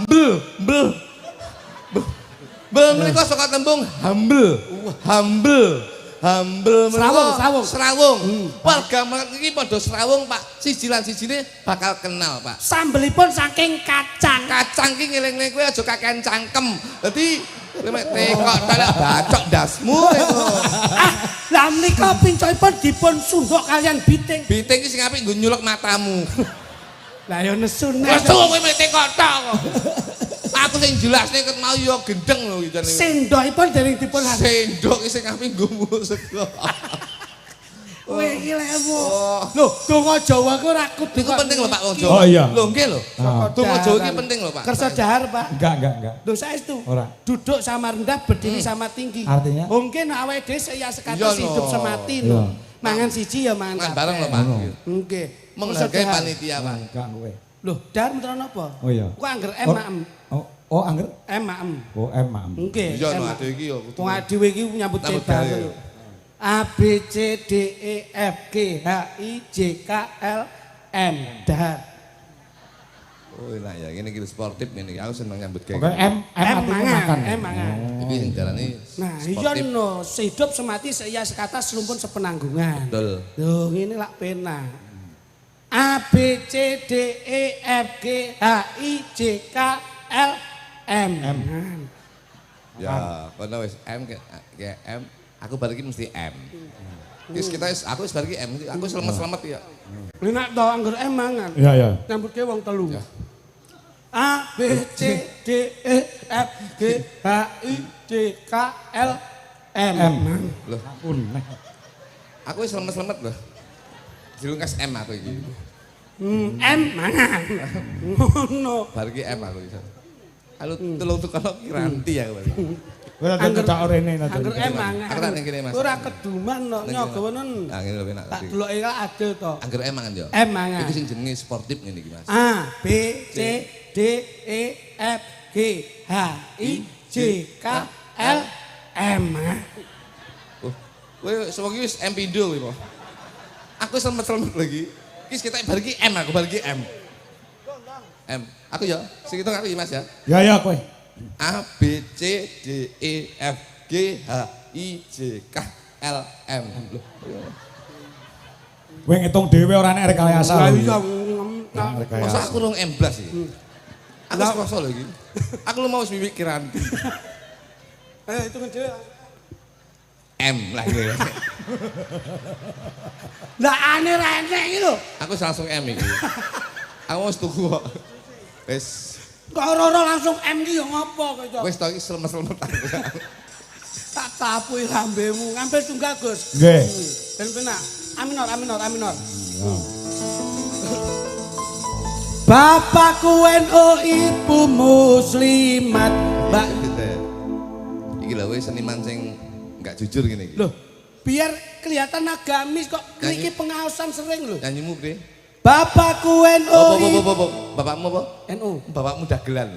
bel menika saka tembung humble serawung. Warga iki padha serawung Pak. Siji lan sijine bakal kenal Pak. Sambelipun saking kacang. Kacang ki ngeling-eling kowe aja kakean cangkem. Dadi lemek tekok dalek bacok dasmu. Lah menika pincukipun dipun sunduk kalian biting. Biting ki sing apik nggo nyulek matamu. Lah ya nesu nek. Wes kowe mek tekok tok kok. Aku sing jelasne ket mau yo gendeng lho iki. Sendokipun dereng dipun sendok sing apik nggo muluk sego. Kowe iki lemu. Lho, donga Jawa ku ora kudu. Iku penting lho Pak wong Jawa. Oh iya. Lho nggih lho. Donga Jawa iki penting lho Pak. Kersa dahar Pak. Enggak. Lho saestu. Ora. Duduk sama rendah, berdiri sama tinggi. Artinya? Mungkin awake dhewe ya sekatos Iya, hidup no. semati Iya. no. Mangan siji ya mangan Mangan kabeh. bareng lho Pak. Nggih. Menghargai panitia Pak. Enggak kowe. Lho, dahar mentra napa? Oh iya. Ku angger maem. Oh angger? Maem. Oh maem. Nggih. Iya no ade iki yo kudu. Wong dhewe iki nyambut Nyambut gawe gawe. lho. A B C D E F G H I J K L M dahar. Oh enak ya, ini gitu sportif ini. Aku seneng nyambut Oke, kayak M artinya makan. mangan. Iki sing darane Nah, iya no, sehidup semati seia sekata selumpun sepenanggungan. Betul. Loh, ini lak pena. A B C D E F G H I J K L M. Ya, kono wis M kayak M. Aku balik mesti M. Wis kita aku wis balik M. Aku selamat-selamat ya. Enak to anggur M mangan. Iya iya. Nyambut ke wong telu. A B C D E F G H I J K L M. Loh, aku wis selamat-selamat loh. Dilungkas M aku iki. M mangan. Ngono. Balik M aku iso. Halo tulung tukang kiranti ya balik. Kowe tak tak orene nanti. Anggur M mangan. Aku tak ning kene Mas. Ora keduman no nyogonen. Nah ngene lho enak Tak tadi. deloke ka adil to. Angger M mangan yo. M mangan. Iki sing jenenge sportif ngene iki Mas. A B C D E F G H I J K L M. Oh, kowe semoga wis M pindho kowe. Aku selamat-selamat lagi. Wis kita balik M aku balik M. M. Aku ya, sing hitung aku ya Mas ya. Ya ya kowe. A B C D E F G H I J K L M. Loh. Kowe ngitung dhewe ora nek rekayasa. Lah lho. iya. Masa aku rong M blas iki. Aku sekoso lho iki. Aku lu mau wis mikiran. Ayo hitungan dhewe. M lah iki. Lah ane ra enek iki lho. Aku langsung M iki. Aku wis tuku kok. Wis Kok ora langsung M ki yo ngopo kok. wis to iki selemet-selemet aku. Tak tapuhi lambemu, ngambil tunggal Gus. Nggih. Ben penak. Aminor. Bapakku NU, ibu muslimat. Mbak, Iki lho wis seniman sing enggak jujur ngene iki. loh, biar kelihatan agamis kok niki pengaosan sering lho. Nyanyimu piye? Bapakku NU, Bapakmu apa? NU. Bapakmu dagelan.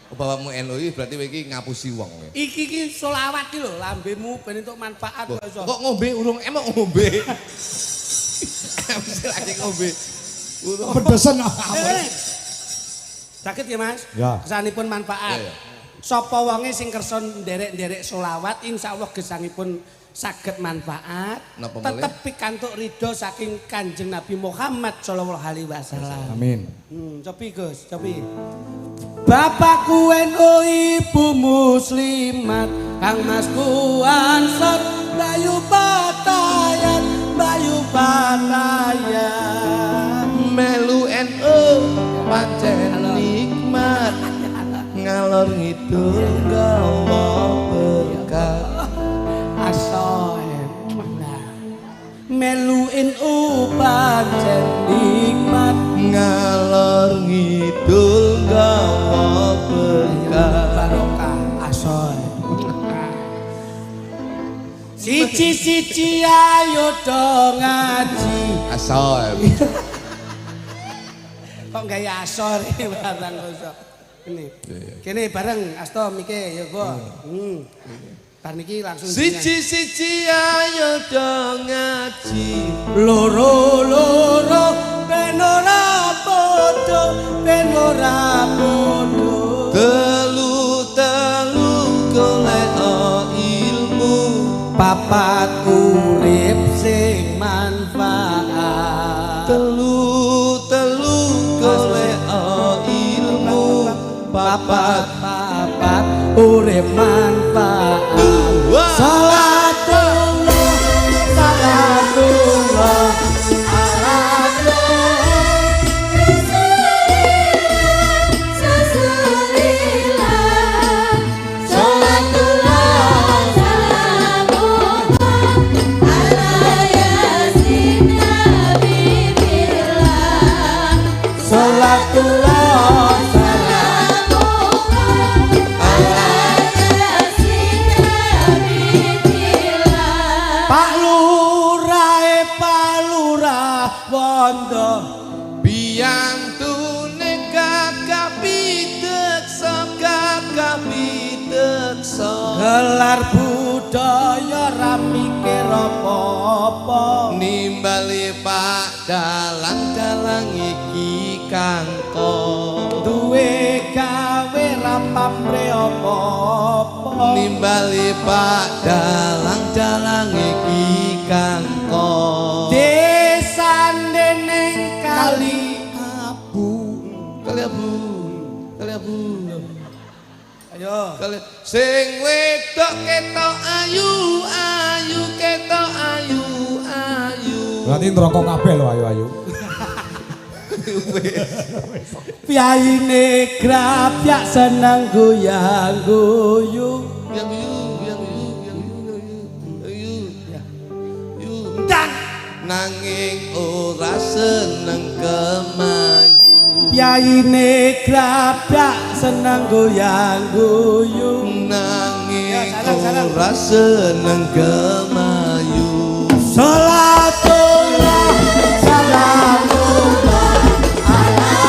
Oh, bapakmu NU iki berarti kowe iki ngapusi wong. Iki ki selawat ki lho, lambemu ben entuk manfaat kok iso. Kok ngombe urung emang ngombe. Mesti lagi ngombe. Urung. Pedesen. Sakit ya Mas? Ya. Kesanipun manfaat. Ya, ya. Sapa wonge sing kersa nderek-nderek selawat insyaallah gesangipun saged manfaat. Napa malih? Tetep pikantuk ridho saking Kanjeng Nabi Muhammad sallallahu alaihi wasallam. Amin. Cobi Gus, cobi. Bapakku NU, ibu muslimat, Kang Masku Ansor, Bayu Batayan, Melu NU pancen nikmat ngalor ngidul gawe asoe meluin upan nikmat ngalor ngidul gawa berkah barokah asoe siji-siji ayo do ngaji asal kok gaya asor barang kosok ini kene bareng asto mike ya go bar niki langsung siji-siji ayo do ngaji loro-loro ben ora padha telu-telu golek ilmu papat urip sing manfaat telu-telu golek ilmu papat urip manfaat salatullah salatullah gelar budaya ra mikir apa-apa nimbali Pak dalang-dalang iki kangko duwe gawe ra pamre apa-apa nimbali Pak dalang-dalang iki kangko desane ning kali abu ayo sing wedok ketok ayu ketok ayu Berarti ngerokok kabeh lho ayu-ayu. Piyaine grapyak seneng goyang-guyu. Nanging ora seneng kemayu. Piyaine grapyak seneng goyang-guyu. Nanging ora seneng kemayu. Salatullah salamullah ala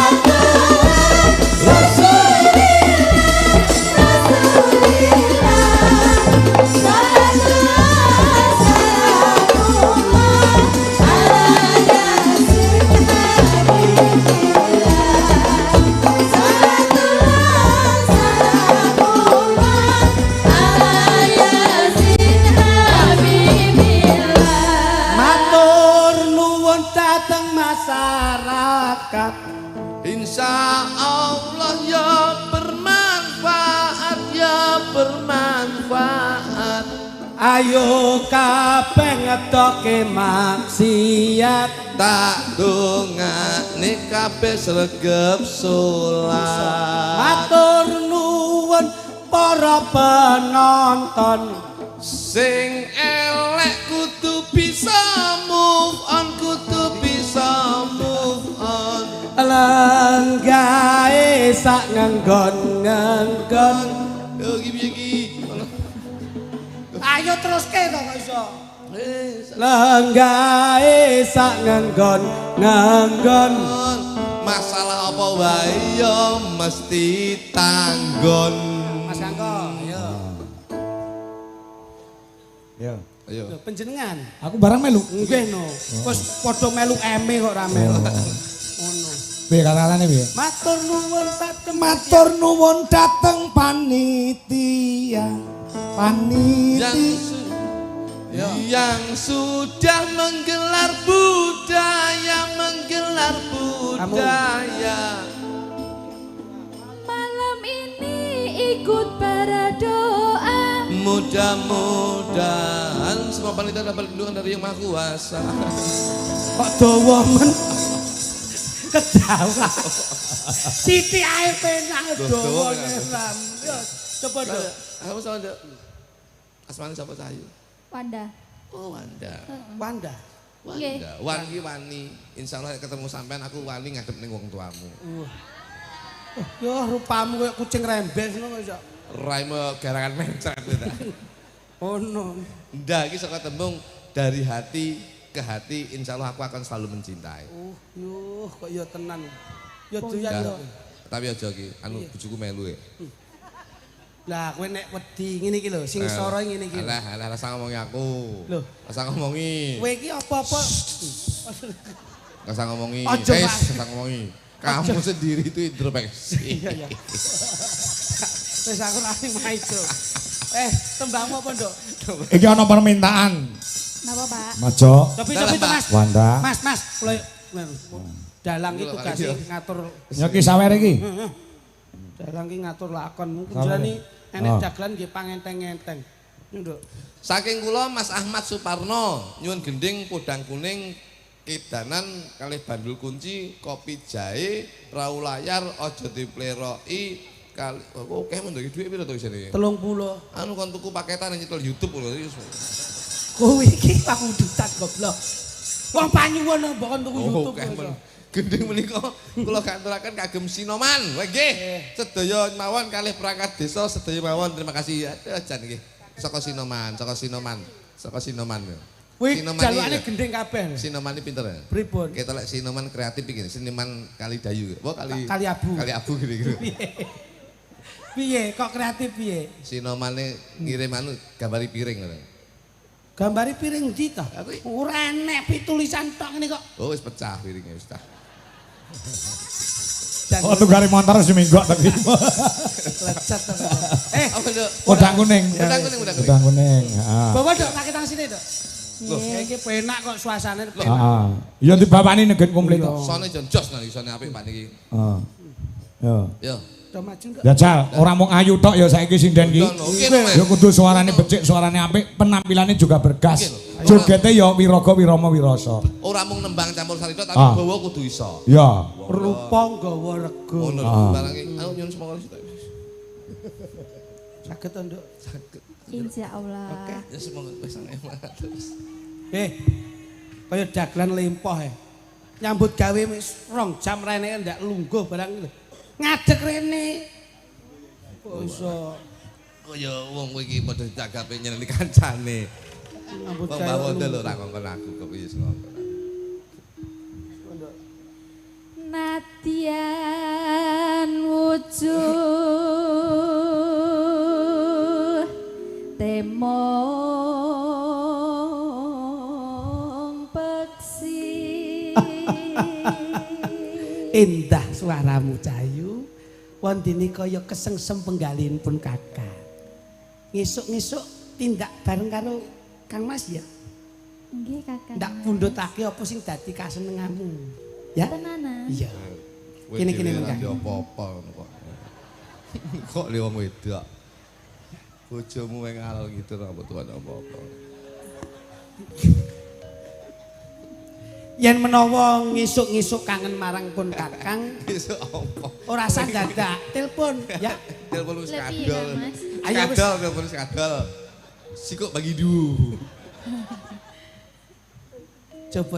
masyarakat. Insya Allah ya bermanfaat, ya bermanfaat. Ayo kabeh ngedoke maksiat, Tak dongane kabeh sregep salat. matur nuwun para penonton. Sing elek kudu bisa move on, kudu bisa move on. Lenggae sak ngenggon-ngenggon. Yo iki. Ayo teruske to kok iso. Lenggae sak ngenggon-ngenggon. Masalah apa wae yo mesti tanggon. Mas Kangko, ayo. Ya. Ayo. Lho, panjenengan. Aku barang melu. Nggih no. Wis padha melu eme kok ra melu. Ngono. Piye kata-katane piye? Matur nuwun dateng Matur nuwun dateng panitia. Yang sudah menggelar budaya, Malam ini ikut para doa. Mudah-mudahan semua panitia dapat lindungan dari Yang Maha Kuasa. kok dawa men. Kedawa. Siti ae penang dawa ngeram. Yo coba dong. Kamu sama Dek? Asmane siapa Cahayu? Wanda. Oh, Wanda. Wanda. Nggih. Wanda. Wan ki wani. Insyaallah ketemu sampean aku wani ngadep ning wong tuamu. Yo rupamu kayak kucing rembes ngono kok. Raime garangan mencret ta. Oh no. Ndak iki saka tembung dari hati ke hati insyaallah aku akan selalu mencintai. Yo kok yo tenan. Yo doyan yo. Tapi aja iki anu bojoku melu e. Lah kowe nek wedi ngene iki lho, sing soro ngene iki. Alah, rasa ngomongi aku. Loh. Rasa ngomongi. Kowe iki apa-apa. Rasa ngomongi. Aja, Pak. Rasa ngomongi. Kamu sendiri itu introspeksi. Iya. Wis aku lali maido. Tembangmu apa, Nduk? Iki ana permintaan. Napa, Pak? Majo. Tapi itu Mas. Wanda. Mas, mulai dalang itu tugasnya ngatur. Nyoki sawer iki. Dalang ki ngatur lakon. Mungkin jane enek dagelan nggih pangenteng-enteng. Nduk. Saking kula Mas Ahmad Suparno nyuwun gending podang kuning kedanan kalih bandul kunci kopi jahe rau layar aja dipleroki kali oke men duit piro to isine 30. Anu kon tuku paketan nyetel YouTube lho. Kowe iki pakudutan goblok. Wong panyuwun mbok kon tuku YouTube. Gending menika kula gaturaken kagem Sinoman. Nggih. Sedaya mawon kalih perangkat desa sedaya mawon terima kasih. Aduh jan nggih. Saka Sinoman. Kuwi jalukane gending kabeh. Sinoman iki pinter ya? Pripun? Kita lek Sinoman kreatif iki, Seniman Kalidayu. Wah Kali Abu. Kali Abu gitu. Piye? Kok kreatif piye? Sinomane ngirim anu gambari piring lho. Gambari piring ndi to? Ora enek pitulisan tok ngene kok. Oh wis pecah piringnya wis tah. Oh tunggale montor seminggu tapi. Lecet to. Apa Dok? Udang kuning. Udang kuning. Heeh. Bawa Dok, pakai tang sini Dok. Nggih, iki penak kok suasanane penak. Heeh. Ya dibapani negen komplit to. Sone jon jos nang isone apik Pak niki. Heeh. Yo. Yo. Do maju kok. Ya Jal, ora mung ayu tok ya saiki sinden iki. Oke, Mas. Ya kudu suarane becik, suarane apik, penampilannya juga bergas. Jogete ya wiraga wirama wirasa. Ora mung nembang campur sari tok tapi Ah. bawa kudu iso. Ya. Rupa nggawa rego. Ngono lho barang iki. Anu nyun semoga iso. Saged to Nduk. Insyaallah. Oke, ya semoga wis terus. Kaya dagelan lempoh nyambut gawe wis 2 jam rene ndak lungguh barang lho. Ngadeg rene. Kok iso Kaya wong kowe iki padha cagape nyeneni kancane. nyambut Wong gawe. bawonde lho ra ngongkon aku kok piye ngongkon. Nadian wujuh temong peksi. Indah suaramu Cayu. Wondene kaya kesengsem penggalinipun Kakang. Ngesuk-ngesuk tindak bareng karo Kang Mas ya. Nggih, Kakang. Ndak pundhutake apa sing dadi kasenenganmu. Ya? Tenanan. Iya. Kene-kene mengkang. Apa-apa ngono kok. Kok li wong wedok. Bojomu wing alal gitu ora butuhan apa-apa. Yen menawa ngisuk-ngisuk kangen marang pun Kakang, Iso apa? ora usah dadak, telepon ya. Telepon wis Lah piye, kadol. Mas? Ayo wis. Kadol telepon wis kadol. Sikuk bagi du. Coba.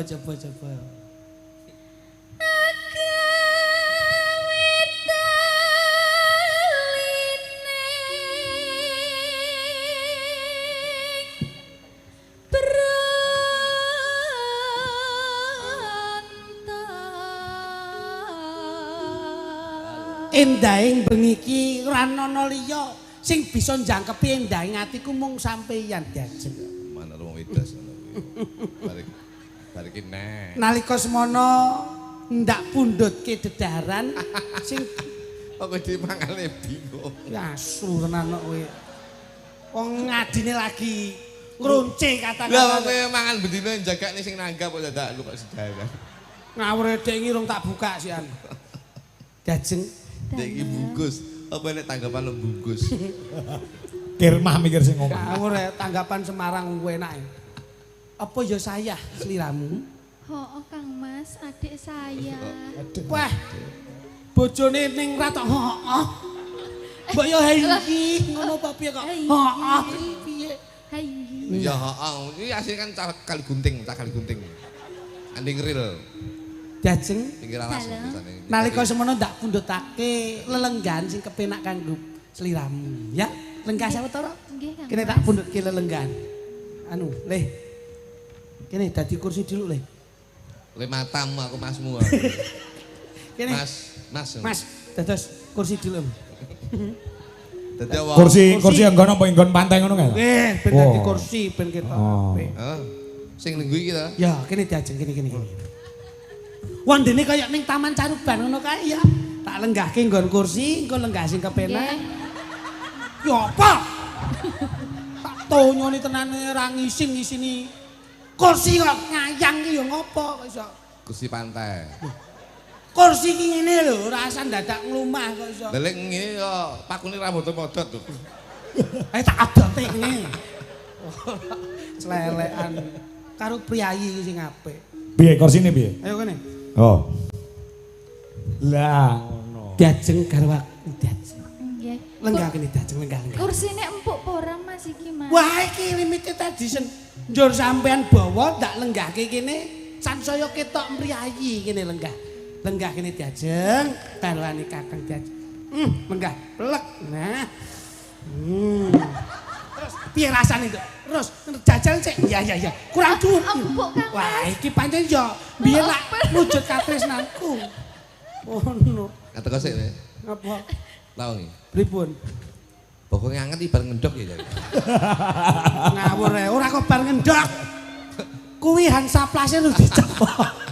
Endahing bengi iki ora ana liya sing bisa njangkepi endahing atiku mung sampeyan Dajeng. Mana wong wedas ngono kuwi. Bar iki nek. Nalika semono ndak pundhutke dedaran sing Kok kowe dimangane bingung. asu tenan kok kowe. Wong ngadine lagi ngrunce Lah kata-kata. kowe mangan bendina jagakne sing nanggap kok dadak lu kok sedaran. Ngawur dek iki rung tak buka sian. Dajeng Dek iki bungkus. Apa nek tanggapan lo bungkus? Kirmah mikir sing ngomong. ngawur tanggapan Semarang kuwi enak. Apa ya saya sliramu? Oh, Kang Mas, adik saya. Wah. Bojone ning ra tok heeh. Mbok yo iki ngono apa piye kok? Heeh. Piye? Hai. Ya heeh, iki asline kan cah kali gunting. Anding ril. Jajeng Pinggir alas Dalam. biasane. nalika semono ndak pundhutake lelenggan sing kepenak kanggo sliramu. Ya, lenggah sawetara. Nggih, Kang. Kene tak pundhutke lelenggan. Anu, Leh. Kene dadi kursi dulu, Leh. Le matamu aku masmu. Kene. Mas. Dados kursi dulu. Dadi apa? Kursi enggon apa enggon pantai ngono kae? Ben dadi Oh. kursi ben ketok. Oh. apik. Heeh. Sing lenggu iki ta? Ya, kene diajeng kene. Wandene kaya ning Taman Caruban ngono kae ya. Tak lenggahke nggon kursi, engko lenggah sing kepenak. Nggih. Ya apa? Tak tonyone tenane ra ngising-ngisini. Kursi kok ngayang ki ya ngopo kok iso. Kursi pantai. Kursi ki ngene lho, rasa dadak nglumah kok iso. Lha lek ngene yo pakune rambut modot tuh. Tak adote ngene. Celelekan karo priayi sing apik. Piye kursine piye? Ayo kene. Oh. Lah ngono. Diajeng karo aku diajeng. Nggih. Lenggah kene diajeng lenggah. Kursine empuk apa ora Mas iki, Mas? Wah iki limited edition. Njur sampean bawa ndak lenggahke kene sansaya ketok mriyayi kene lenggah. Lenggah kene diajeng karwane Kakang diajeng. Lenggah plek. Nah. Terus piye rasane itu? Terus jajal sik. Ya. Kurang dhuwur. Empuk, Kang. Wah iki pancen yo biyen lak wujud katresnanku. Ono. Kata sik le. Apa? Lawangi. Pripun? Pokoke anget iki bareng ngendok ya. Ngawur ora kok bar ngendok. Kuwi Hansaplase lu dicepok.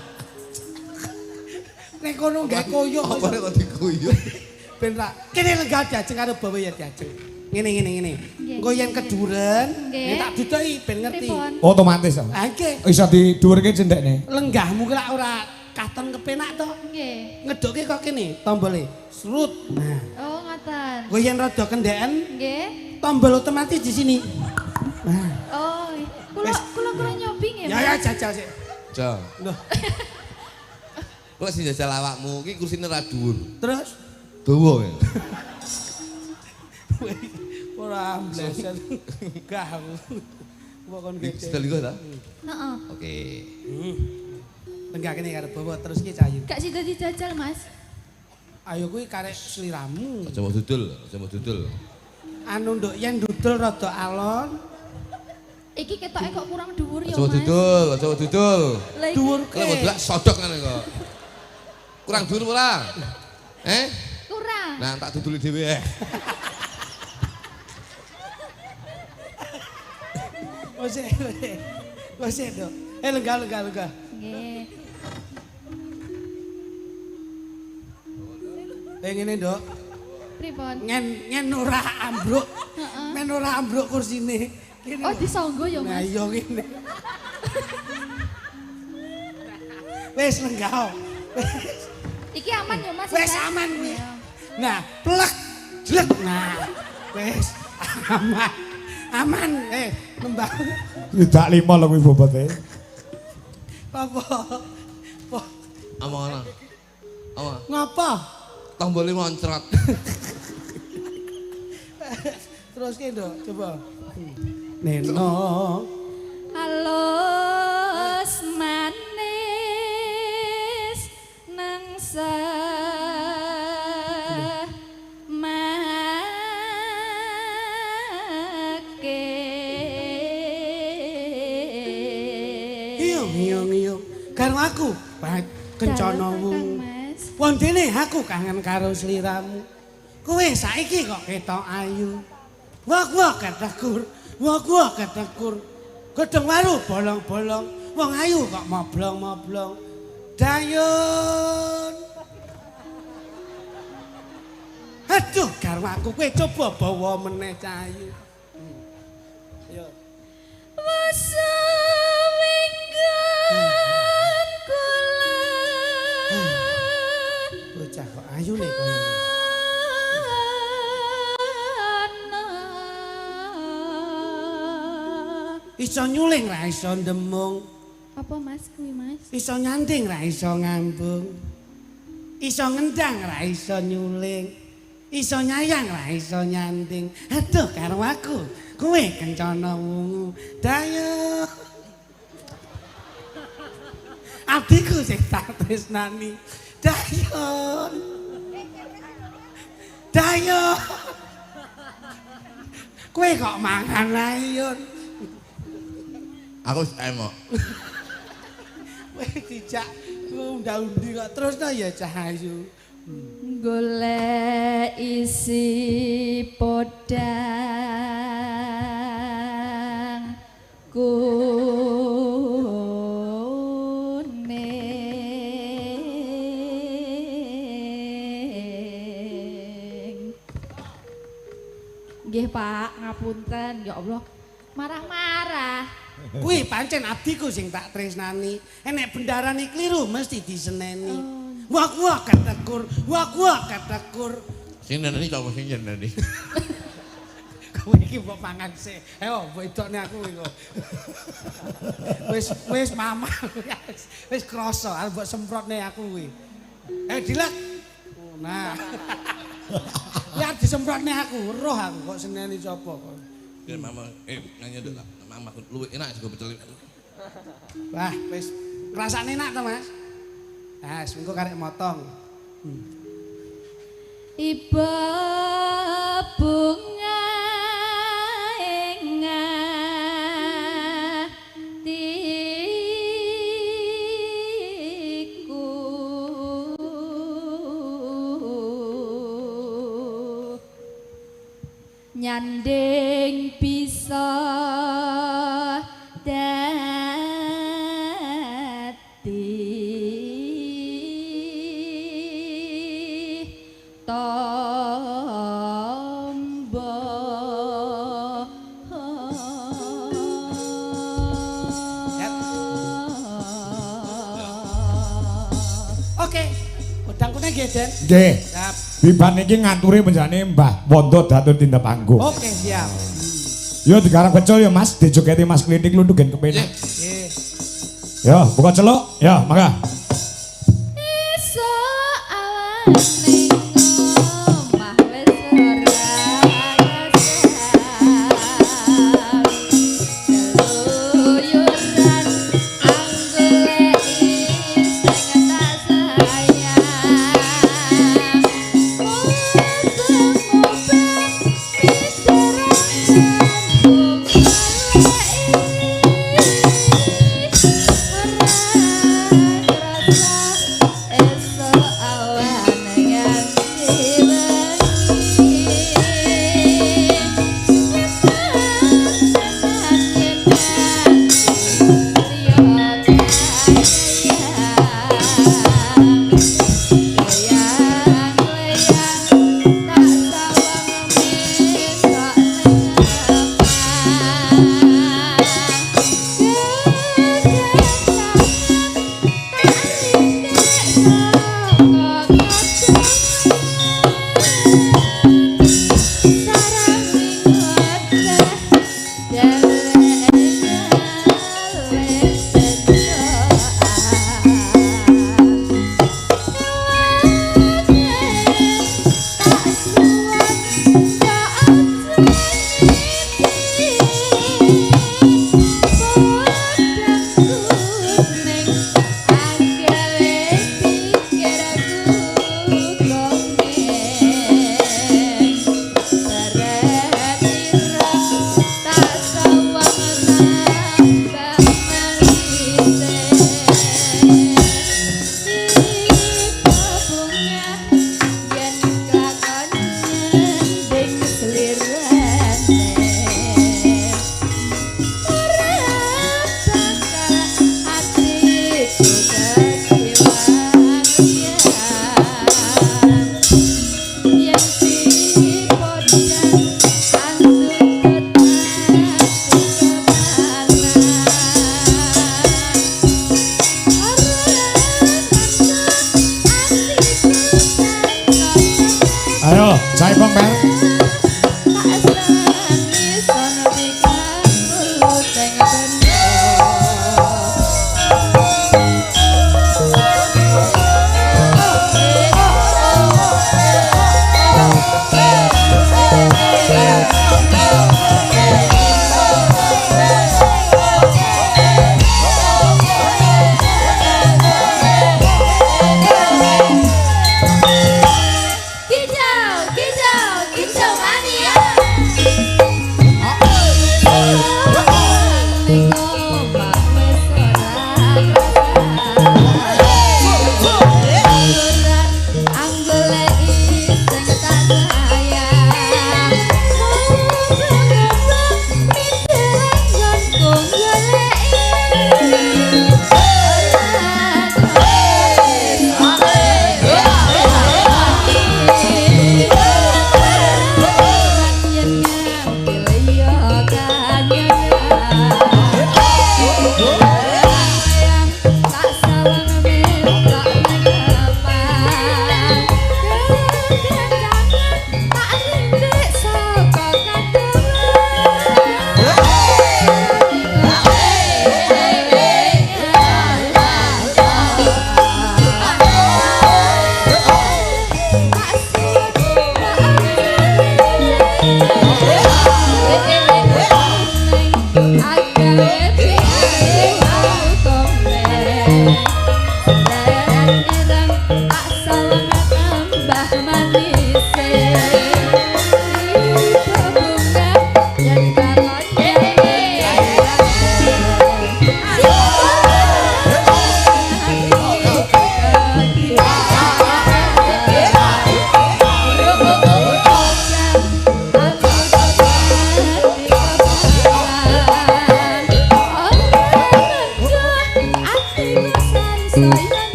Nek kono gawe koyo Apa nek kok diguyur? ben ra. Kene lenggah diajeng karo bawa ya diajeng. Ngene. Nggih, Engko yen nggih. keduren, Nggih. ya tak dudoki ben ngerti. Pripun? Otomatis. Ha nggih, Iso didhuwurke cendekne. lenggahmu ki lak ora katon kepenak to. Nggih. Ngedoke kok kene tombole. Srut. Nah, Oh, ngoten. engko yen rada kendeken, Nggih. tombol otomatis di sini. Nah, Oh, kula nyobi nggih. ya Mas. jajal sik. Jo. Loh, Kok sing jajal awakmu iki kursine ra dhuwur. terus Dawa ya. ora ambleset. Gah. Kok kon Iki gede. sedel iku ta? Heeh. Oke. Lenggah kene karo bawa terus ki cayu. Gak sida dijajal, Mas. Ayo kuwi karek sliramu. Aja mau dudul. Anu nduk yen dudul rada alon, Iki ketoke kok kurang dhuwur ya, Aja mau Mas. dudul. Lah iki dhuwurke. Kalau mau delak sodok ngene kok. Kurang dhuwur ora? kurang. Nah, tak duduli dhewe. Wes do. Lenggah. Nggih. Ngene, Nduk. Pripun? Ngen ora ambruk. Heeh. Men ora ambruk kursine. Kene. Oh, disanggo ya, Nah Mas. iya ngene. Wes lenggah. Iki aman ya, Mas? Wes ya? aman kuwi. Iya. Nah, plek. Jlek. Nah, wes aman. Aman. Nembang. Tidak 5 lho kuwi bobote. Apa? Amana. Ama, Ngapa? tombole moncrot. Terus ki, Nduk, coba. Neno. Halus manis nangsa Ngiyong. Karo aku, baik kencanamu. Mas. Wondene aku kangen karo sliramu. Kowe saiki kok ketok ayu. Wah ketekur. Godhong waru bolong-bolong. Wong ayu kok moblong-moblong. Dayun. Aduh, karo aku kowe coba bawa meneh cahayu. Yo. Wasawinggan kula Bocah kok ayu nih kowe. Iso nyuling ra iso ndemung. Apa Mas kuwi, Mas? Iso nyanding ra iso ngambung. Iso ngendang ra iso nyuling. Iso nyayang ra iso nyanding. Aduh karo aku kowe kencana wungu dayo abdiku sing tak tresnani dayon dayon kowe kok mangan ae Yun Aku emok. kowe dijak undang-undi kok terusno ya Cah Ayu golek isi podang kuning. Nggih Pak, ngapunten ya Allah. Marah-marah. kuwi pancen abdiku sing tak tresnani enek bendarane kliru mesti diseneni wah ketekur Sing nene iki apa sing nene? kowe iki mbok mangan sik ayo wedokne aku iki wis mama wis krasa arep mbok semprotne aku kuwi dilak nah ya disemprotne aku roh aku kok seneni sapa kok Ya mama nanya dulu lah. Mama luwih enak juga betul. wah wis rasane enak to Mas nah engko karek motong Iba bunga ing atiku nyanding bisa oke udangkune nggih Den Nggih. siap Biban iki ngaturi penjane Mbah Wondo Datur Tindak Panggung. oke siap Yo digarap pecel ya Mas, dijogeti Mas Klitik lu dugen kepenak. nggih Yo, buka celuk. Yo, mangga. esuk awan ning omah wis ora kesal keluyuran anggoleki sing tak sayang esok awan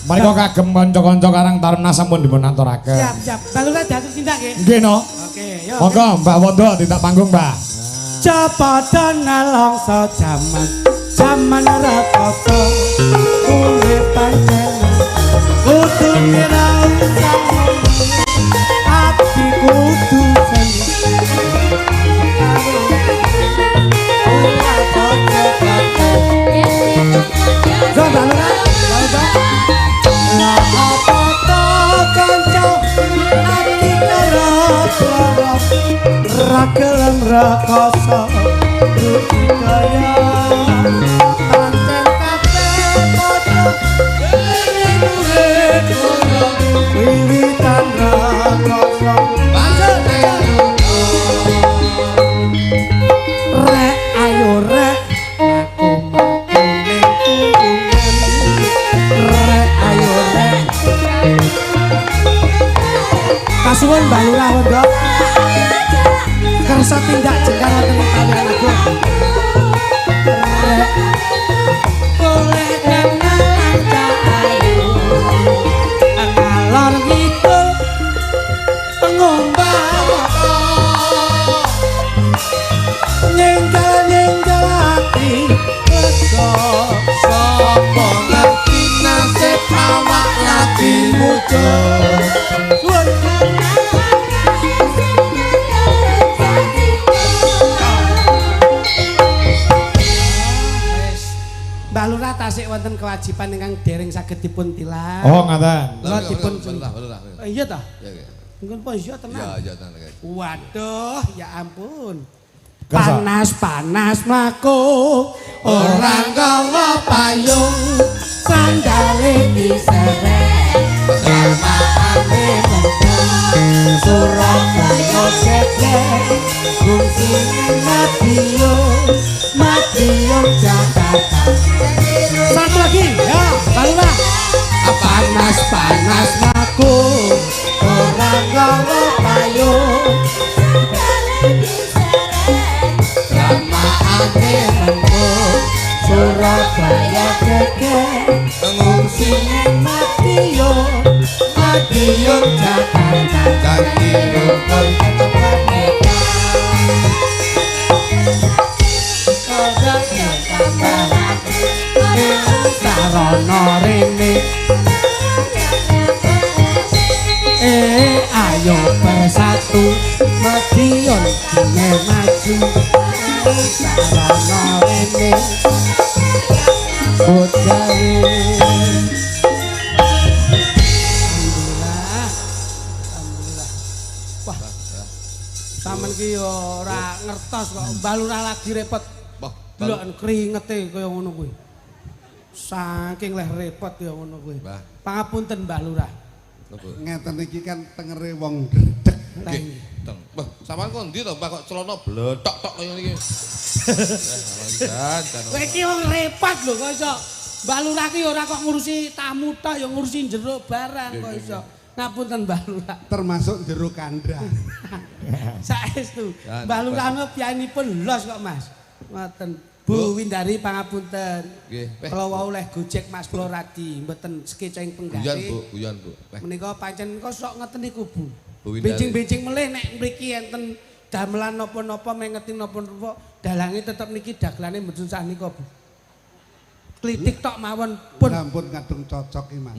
Menika kagem kanca-kanca Karang Taruna sampun dipun aturaken. Siap. Balura diatur tindak nggih. Nggih no. Oke, yo. Monggo Mbak Wondo tindak panggung, Mbak. Cepatan nalongso jaman rekoso kuwi pancen kudu kira usah ati kudu seni Rakelem rekoso rugi kaya pancen kabeh padha murid kaya wiwitan rekoso rek ayo rek aku ning tunggungan rek ayo rek kasuwun Mbak Lurah Wondo kersa tindak jengkar wonten kaliyan agung. Golek kenangan cahayu ngalor ngidul pengombak nyenggol ati lega sapa ngerti nasib awak lagi mujur Mbak Lurah tasik wonten kewajiban ingkang dereng saged dipun tilang. Oh, ngaten. Kula dipun iya ta? Iya, iya. Engko pun iya tenan. Iya, tenan. Waduh, ya ampun. Kersa. Panas mlaku ora nggawa payung sandale diseret ramane mendung Surabaya geger fungsi Madiun Jakarta. Satu lagi ya Balura. Panas mlaku ora nggawa payung Ramaane mendung Surabaya geger fungsi Madiun Jakarta. Ganti rukun Sarono rene ayo bersatu Madiun dine maju Sarono rene Budale Alhamdulillah. Wah. sampean ki yo ora ngertos kok Mbah Lurah lagi repot. Mbah, Delok keringete kaya ngono kuwi. Saking leh repot ya ngono kuwi. Mbah. Pangapunten Mbah Lurah. Napa? Ngeten iki kan tengere wong dredeg. Nggih. Teng. Mbah, sampean kok ndi to, Mbah kok celana bletok-tok kaya ngene iki. Kowe iki wong repot lho kok iso. Mbah Lurah ki ora kok ngurusi tamu tok ya ngurusi jero barang kok iso. Ngapunten Mbah Lurah. Termasuk jero kandang. Saestu. Ya, Mbah Lurah piyanipun los kok Mas. Ngoten. Bu Windari pangapunten. Nggih. Kalau wau oleh Gojek Mas kula radi mboten skeceng penggari. Guyon, Bu. Menika pancen kok sok ngeten niku Bu. Bu Windari. Bencing-bencing melih nek mriki enten damelan napa-napa mengeti napa-napa dalange tetep niki dagelane mboten sah nika Bu. Klitik tok mawon pun. Ampun kadung cocok iki Mas.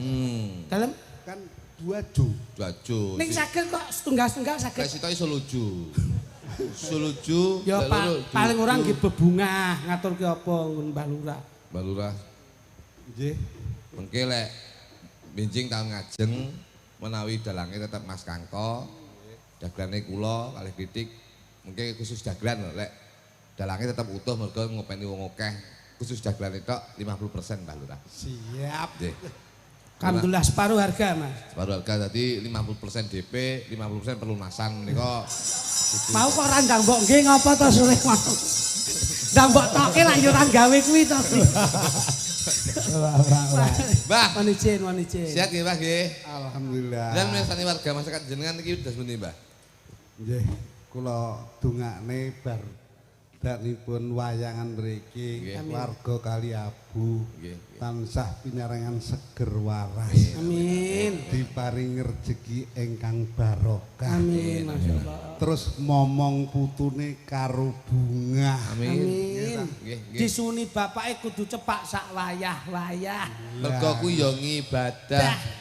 Dalem Kan 2 jo. Jajo. ning saged kok setunggal-setunggal Kayak saged. sitoke soluju. Soluju. Ya paling ora nggih bebungah ngaturke apa nggon Mbah Lurah. Mbah Lurah. Nggih. Mengke lek benjing tahun ngajeng menawi dalange tetep Mas Kangko. Dagelane kula kalih kritik. Mengke khusus dagelan lho lek dalange tetep utuh mergo ngopeni wong akeh. Khusus dagelane tok 50% Mbah Lurah. Siap. Nggih. Alhamdulillah separuh harga Mas. Separuh harga tadi 50% DP, 50% pelunasan menika. Mau kok ora ndang mbok nggih ngapa to sore mau. Ndang mbok toke lak yo ora gawe kuwi to. Mbah, Mohon izin. sehat nggih Mbah nggih. Alhamdulillah. Dan mirsani warga masyarakat jenengan iki udah sepundi Mbah? Nggih, kula dongakne bar daknipun wayangan mriki Nggih. warga Kali Abu Nggih. tansah pinyarengan seger waras. Amin. Diparing rejeki ingkang barokah. Amin masyaallah. Terus momong putune karo bunga. Amin. Amin. Nggih, nggih. Disuni bapake kudu cepak sak wayah-wayah. Mergo ku yo ngibadah.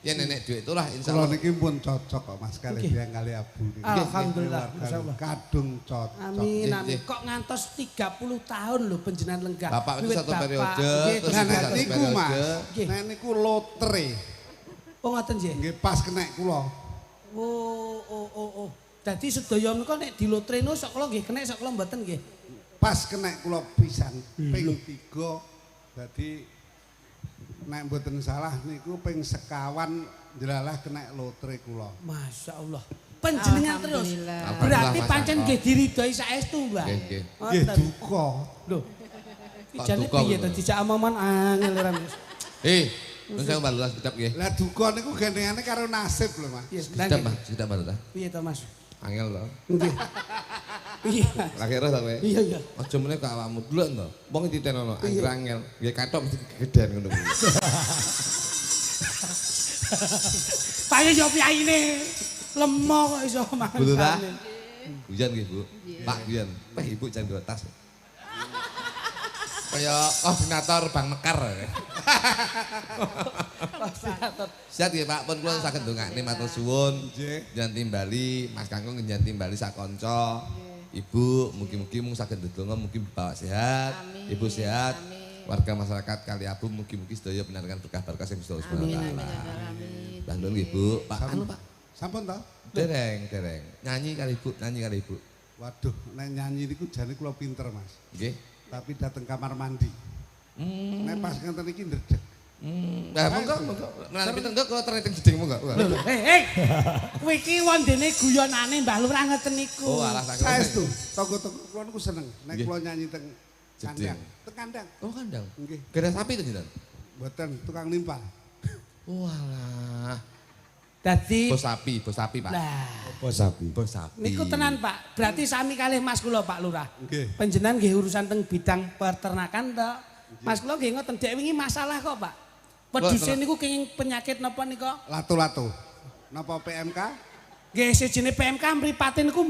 Ya nenek duit itulah Kula insyaallah. niki pun cocok kok Mas Kali Biang Kali Abu niki. Alhamdulillah, Keluarga masyaallah. kadung cocok. Amin, Nggih, amin. nggih. Kok ngantos 30 tahun lho panjenengan lenggah. Bapak itu Wiwit satu bapak, periode, nggih, terus Nah, Satu nek niku periode. Mas, Nggih. nek niku lotre. Oh ngoten nggih. Nggih pas kenek kula. Oh. Dadi sedaya menika nek dilotreno sok kula nggih kenek sok kula mboten nggih. Pas kenek kula pisan ping 3 dadi nek mboten salah niku ping sekawan jelalah kenek lotre kula. Masyaallah. Panjenengan terus. Alhamdulillah. Berarti Mas pancen Kangko. nggih diridhoi saestu, Mbah. Nggih, nggih. Nggih Ngoten. duka. Lho. Kok Jane duka piye ngono? to dijak omongan angel ora Mas. Nun saya Mbah Lurah sedap nggih. Lah duka niku gendengane karo nasib lho Mas. Yes, Sedap Mbah, sedap Mbah Lurah. Piye to Mas? Angel to. Nggih. Iya. Lagi roh to kowe. Iya. Aja meneh kok awakmu delok to. Wong ditenono angel. Nggih katok mesti kegedean ngono kuwi. Paye yo piyaine. Lemah kok iso mangan. Bu Lurah. samin. Hujan nggih, Bu. Pak Guyon. Pak Ibu jangan dua tas. Kayak koordinator Bang Mekar. Siap nggih Pak, pun kula saged ndongakne matur suwun. Njen timbali Mas Kangkung njen timbali sak kanca. Ibu mugi-mugi mung saged ndedonga mugi bapak sehat, Amin. Ibu sehat. Amin. Warga masyarakat Kali Abu mugi-mugi sedaya pinaringan berkah berkah sing Gusti Allah Subhanahu wa taala. Amin. Bangun nggih Bu. Pak anu Pak. Sampun to? Dereng. Nyanyi kali Ibu. Waduh, nek nyanyi niku jane kula pinter Mas. Nggih. Tapi dateng kamar mandi. Nek pas ngenten iki ndredeg. Nah, monggo. Menawi pinten kok kula treting jeding monggo. Hei. Kowe iki wondene guyonane Mbah Lurah ngeten niku. Oh, alah tak kira. Saestu, tonggo-tonggo kula niku seneng nek Nggih. kula nyanyi teng Jeding. kandang. Teng kandang. Oh, kandang. Nggih. Gara sapi to jenengan? Mboten tukang nimpal. Walah. Dadi Bos sapi, Pak. lah Apa sapi? Bos sapi. niku tenan Pak. Berarti sami kalih Mas kula Pak Lurah. Nggih. Panjenengan nggih urusan teng bidang peternakan to. Mas kula nggih ngoten dek wingi masalah kok Pak. Wedhuse niku kenging penyakit napa nika? Lato-lato. Napa PMK? Nggih sejene PMK mripate niku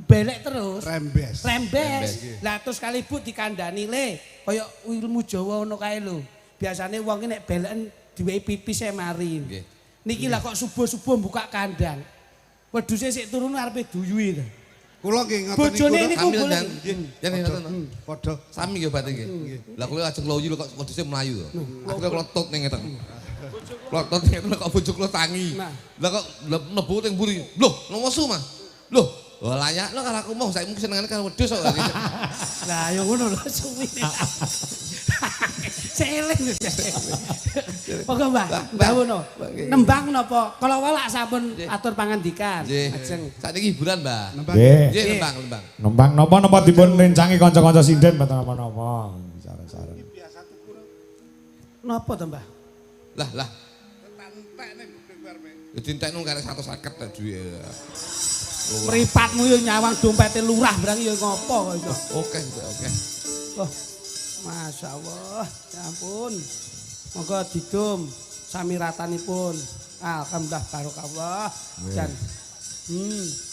belek terus. Rembes. Rembes. Lah terus kali Bu dikandani le kaya ilmu Jawa ngono kae lho. Biasane wong nek beleken diwehi pipis e mari. Nggih. Niki lah kok subuh-subuh buka kandang. Wedhuse sik turun arepe duyui to. Kula nggih ngoten Bojone niku. niku Ambil golek. dan. Jan ngoten. Padha. Sami nggih berarti nggih. Lah kula ajeng loyu lho kok wedhuse mlayu to. Akhire kula tut ning ngeten. Kula tut ning ngeten kok bojo kula tangi. Nah. Lah kok mlebu teng mburi. Loh, nomosu Mas. Loh, Oh layak lo kalau aku mau saya mungkin senengan kan wedhus kok. Lah ya ngono lho suwi. Seling lho. Pokoke Mbah, dawuhno. Nembang napa? Kala welak sampun atur pangandikan. Ajeng. Saiki hiburan, Mbah. Nggih. Nggih, nembang. Nembang napa dipun rencangi kanca-kanca sinden mboten napa-napa. Saran-saran. Napa to, Mbah? Lah. Dientekno karek 150 ta duwe. Mripatmu yo nyawang dompete lurah brang yo ngopo kok iso. Oke. Oh, Masya Allah, ya ampun. Moga didum samiratanipun. Alhamdulillah barokah. Jan.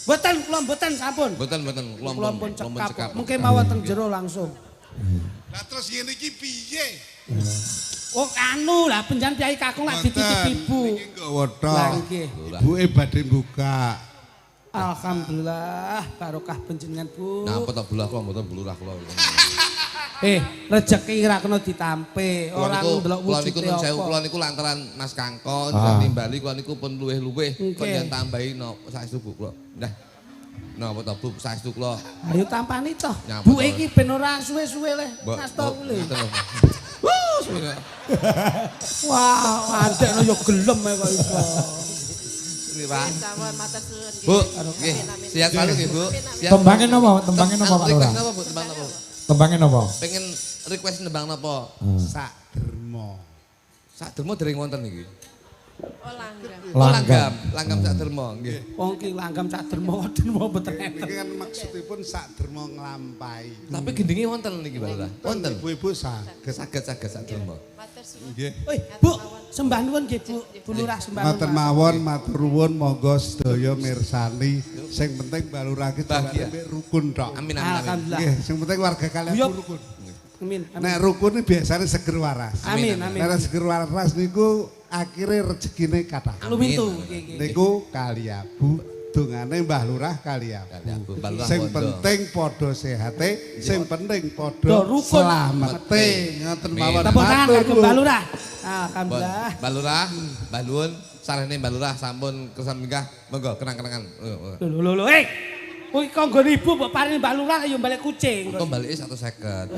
Mboten sampun. Mboten Kula pun cekap. Mungkin mawon teng jero langsung. Lah terus ngene iki piye? Oh anu lah penjan piyai kakung lak dititip ibu. Iki nggawa Lah tok. nggih. Ibuke badhe buka. Alhamdulillah barokah panjenengan Bu. Napa to bulah kula mboten bulurah kula. Rezeki ora kena ditampe, ora ndelok Kula niku wujude nun sewu apa. kula niku lantaran Mas Kangkon nimbali kula niku pun luweh-luweh kok yen tambahi saestu Bu kula. Nah. Napa to Bu saestu kula. Ayo tampani toh. Nyapa Bu to. iki ben ora suwe-suwe le. Nasta kuwi. Wah, andekno yo gelem kok iso. Pak. Bu, nggih. Sehat selalu nggih, Bu. Siap. Tembangin napa? Tembangin napa Pak Lurah? Request napa, Bu? Tembang napa? Tembangin napa? Pengen request nembang napa? Sak derma. Sak derma dereng wonten iki. Langgam. Langgam sak derma nggih. Wong ki langgam sak derma mboten enten. Iki kan maksudipun sak derma nglampahi. Tapi gendinge wonten niki, Pak Lurah. Wonten. Ibu-ibu saged. Saged sak derma. Nggih. Oi, Bu, sembah nuwun nggih Bu. Bu Lurah sembah nuwun. Matur mawon matur nuwun monggo sedaya mirsani. Sing penting balurake Bahagia. dolane rukun tok. Amin. Alhamdulillah. Nggih, sing penting warga kalian Yup. rukun. Amin. Nek rukun iki biasane seger waras. Amin, amin. Nek seger waras niku akhirnya rezekine kathah. Lumintu nggih nggih. Niku Kaliabu dongane Mbah Lurah Kaliabu. Kaliabu, Mbah Lurah Sing Bondo. penting padha sehate, sing penting Do padha rukun. slamete. Ngoten mawon. Tepuk tangan Matur kagem nuwun. Mbah Lurah. Alhamdulillah. Mbak Lurah, Mbak Nuwun, sarene Mbak Lurah sampun kersan minggah. Monggo kenang-kenangan. Lho. Kuwi kanggo ibu mbok paring Mbak Lurah ayo balik kucing. Kok balike 150.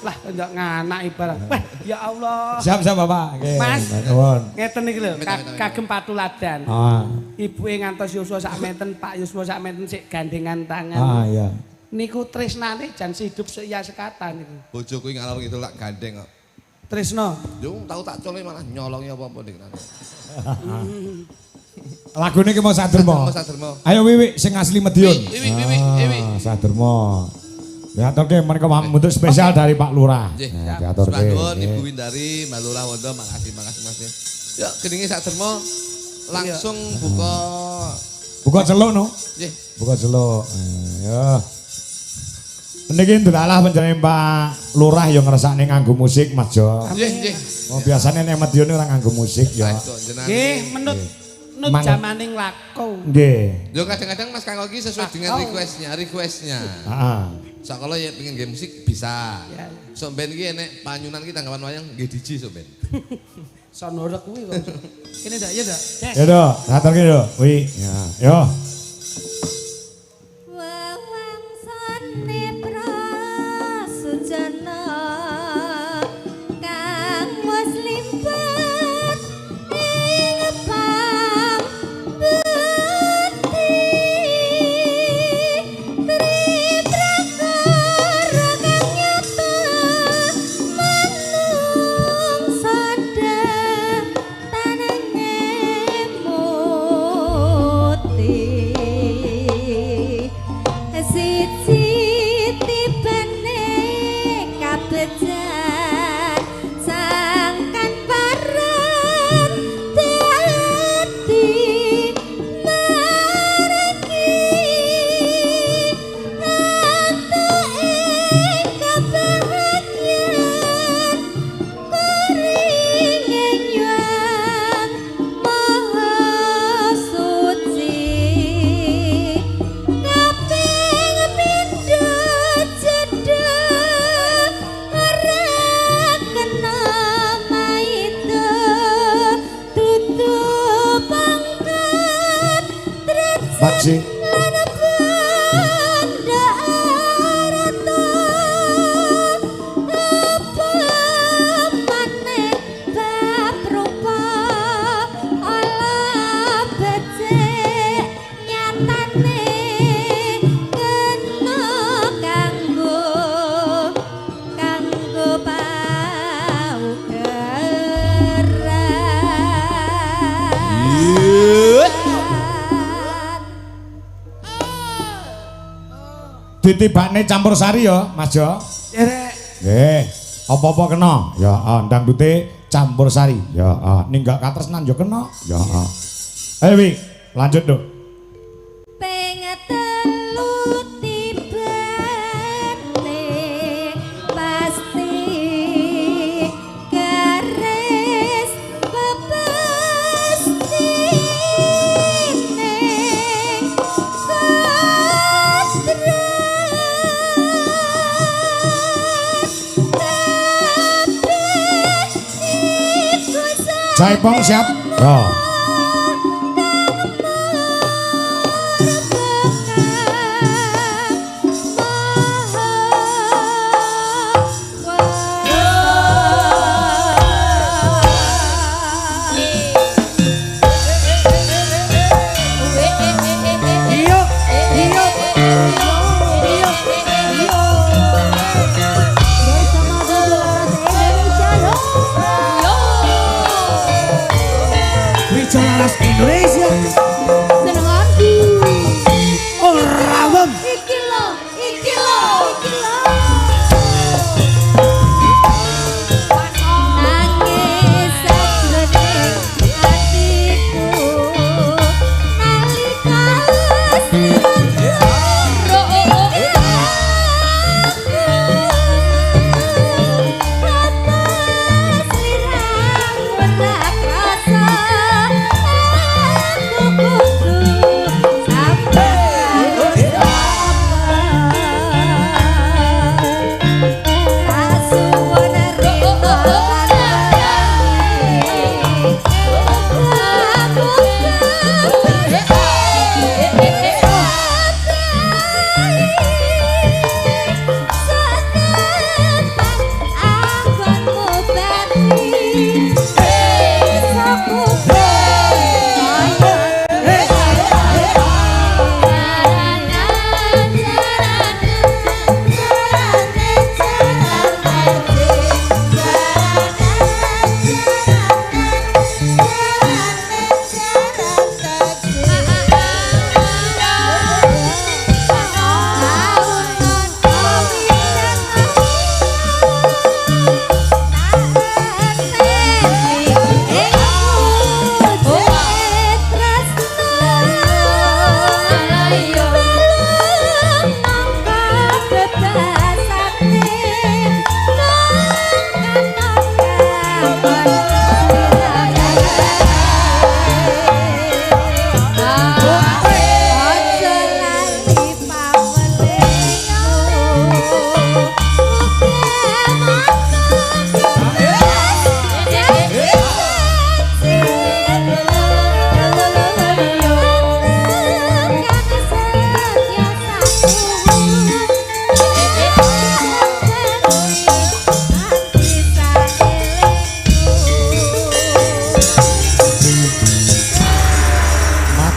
Lah njak nganak ibarat. Wah, ya Allah. Siap Bapak. Nggih. Mas. Nuwun. Ngeten iki lho, Minta. kagem patuladan. Ah. Ibuke ngantos yuswa sak menten, Pak yuswa sak menten sik gandengan tangan. Ah iya. Niku tresnane jan hidup seya sekata niku. Bojo kuwi ngalor gitu lak gandeng kok. Tresno. Yo tau tak cole malah nyolongi apa-apa ning kana. Lagune ki mau Saderma. Mas Saderma. Ayo Wiwi sing asli Medion. Wiwi. Saderma. Diaturke menika untuk spesial dari Pak Lurah. Nggih. Nah, diaturke. Nuwun nggih. Ibu Windari, Mbak Lurah Wondo, makasih Mas. Yo gendinge Saderma langsung buka Buka celuk no. nggih. Buka celuk. Ya. Niki ndelalah panjenengan Pak Lurah yang ngrasakne nganggo musik Mas Jo. Nggih. Oh biasanya nek Medion ora nganggo musik ya. Ayo jenengan. Nggih, menut jamaning laku. Nggih. Yo kadang-kadang Mas Kanggo iki sesuai dengan requestnya. Heeh. Sakala ya pengen game musik bisa. Ya. Sok ben iki enek panyunan ki tanggapan wayang nggih diji sok ben. Sonorek kuwi kok. Kene ndak ya ndak? Des. Ya do, aturke do. Wi. Ya, yo. Wewangsane prasujana kang wis limpet ing pambeti triprakara kang nyata manungsa tanane muti siji tibane kabejan sangkan paran dadi margi antuke kebahagiaan kuringe nyuwang maha suci kaping pindho jedha ora kena maida dudu pangkat Pak Ji. lan miwiti bakne campur sari ya, Mas Jo. Derek. Nggih. Apa-apa kena? Ya, dangdute campur sari. Ya, ninggak katresnan yo kena. Ya. Ayo Wi, lanjut Duk. pengetelu tibane pasti garis bebastine Jaipong siap. Ya. Wijolas Indonesia. Oh, rawem. Iki lo, iki lo, iki lo. Nangis sajroning atiku nalika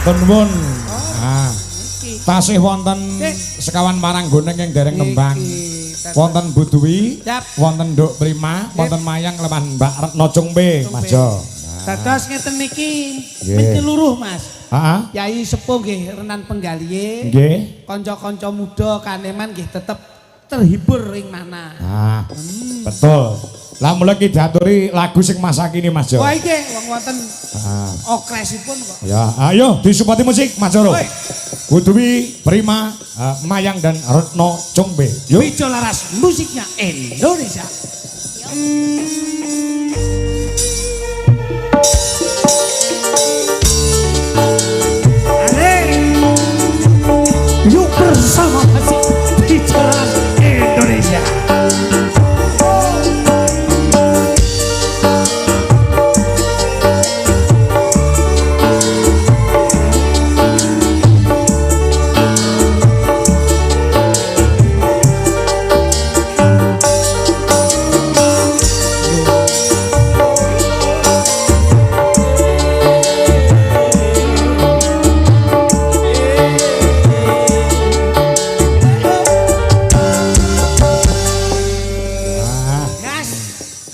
Nuwun. Nah, tasih wonten sekawan maranggoneng yang dereng kembang. Wonten Bu Dwi, wonten Nduk Prima, wonten Mayang leman Mbak Retno Cungbe, Mas Jo. Dados ngeten niki Nggih. mesti luruh, Mas. Heeh. Yai sepuh nggih Renan Penggalihe. Nggih. Kanca-kanca muda kaneman nggih tetep terhibur ring mana. Nah, betul. Lah mulai kita aturi lagu sing masa kini Mas Jo. Wah iki wong wonten Ah. okresipun kok. Ya, ayo disupati musik Mas Joro. Bu Dwi, Prima, Mayang dan Retno Cungbe. Yuk. Wijo Laras musiknya Indonesia. Yuk bersama kasih Wijo Laras Indonesia.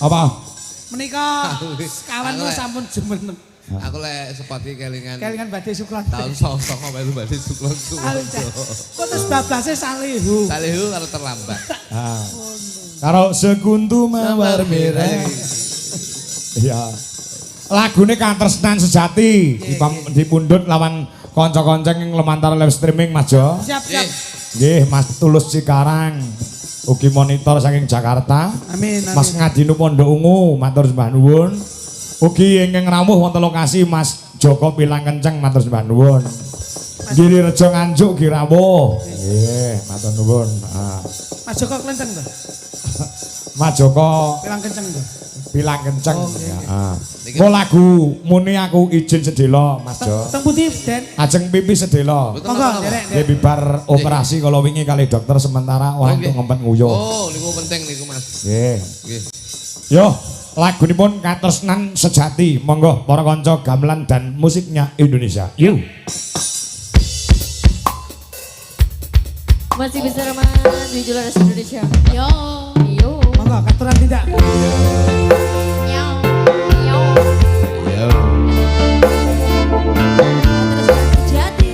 Apa? Menika kawan kula sampun Aku lek sepati kelingan Kelingan Badhe Sukron. tahun 99 melu Badhe Sukron tuwa. Kok terus bablasnya Salihu. Salihu karo terlambat. Ah. Karo sekuntu mawar merah. Iya. Lagune Katresnan Sejati dipundhut lawan kanca-kanca ing lumantar live streaming Mas Jo. Siap, siap. Nggih, Mas Tulus Cikarang. Ugi monitor saking Jakarta. Amin, amin. Mas Ngadinu Pondok Ungu, matur sembah nuwun. Ugi ingkang rawuh wonten lokasi Mas Joko Pilang Kenceng, matur sembah nuwun. Giri Rejo Nganjuk gi rawuh. Nggih, matur nuwun. Ah. Mas Joko Klenteng to. Mas Joko Pilang kenceng to. Pilang Kenceng. Heeh. Engko lagu muni aku izin sedela Mas Jo. Teng pundi, Den? Ajeng pipi sedela. Monggo, derek. Nggih bibar operasi kala wingi kali dokter sementara ora entuk ngempet nguyuh. Oh, niku penting niku Mas. Nggih. Nggih. Yo, lagunipun Katresnan Sejati. Monggo para kanca gamelan dan musiknya Indonesia. Yuk. Masih bisa remaja di Jularas Indonesia. Yo. Yo. Monggo katuran tindak. Yo. Yo. Ya. Terus jadi.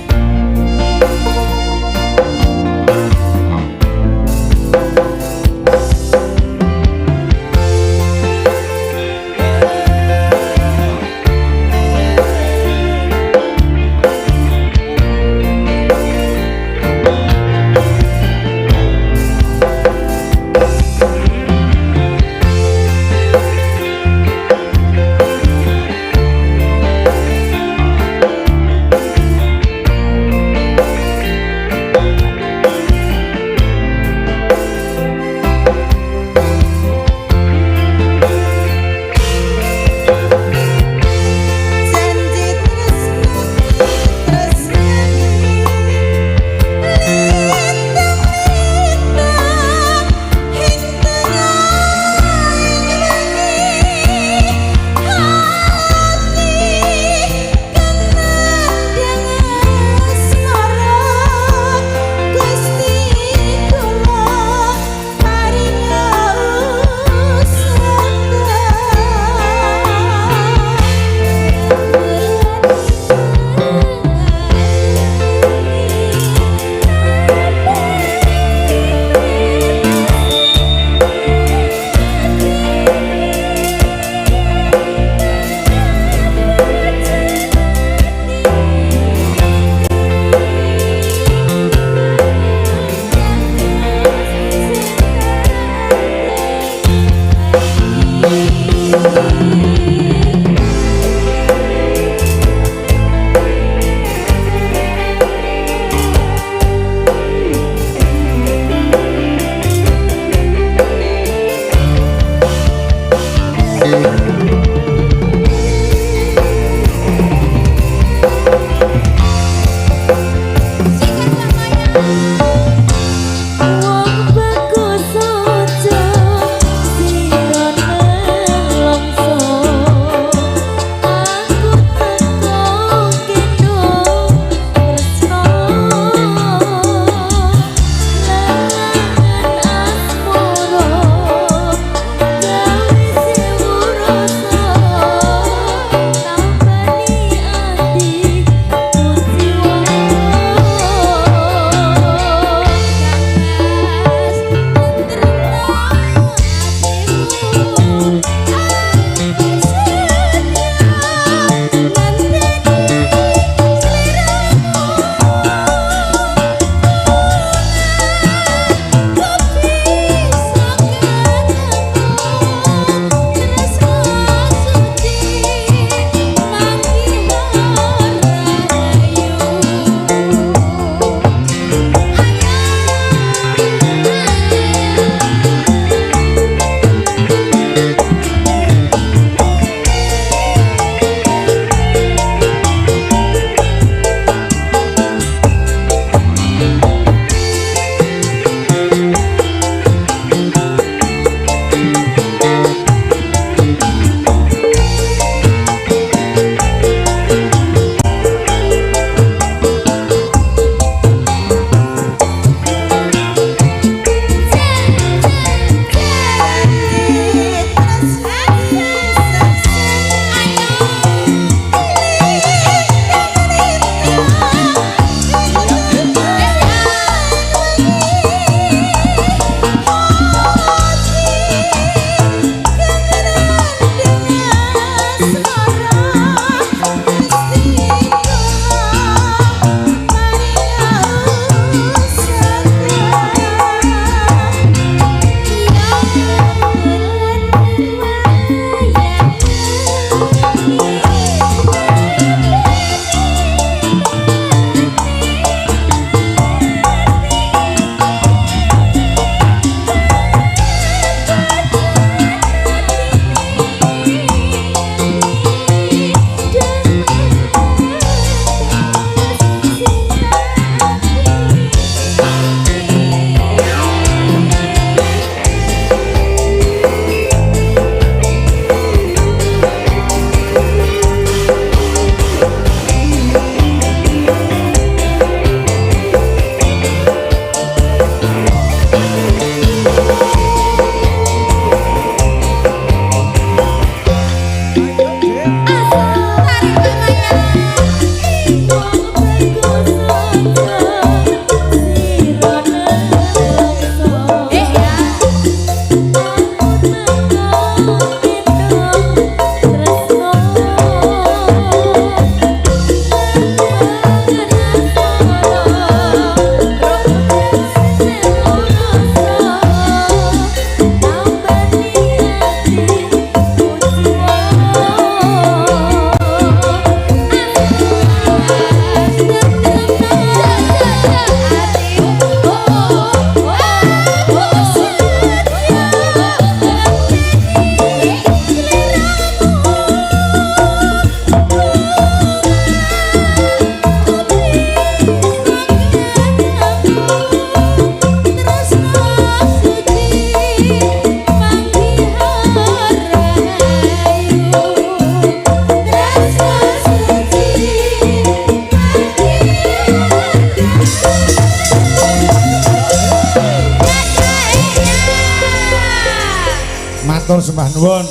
Matur sembah nuwun.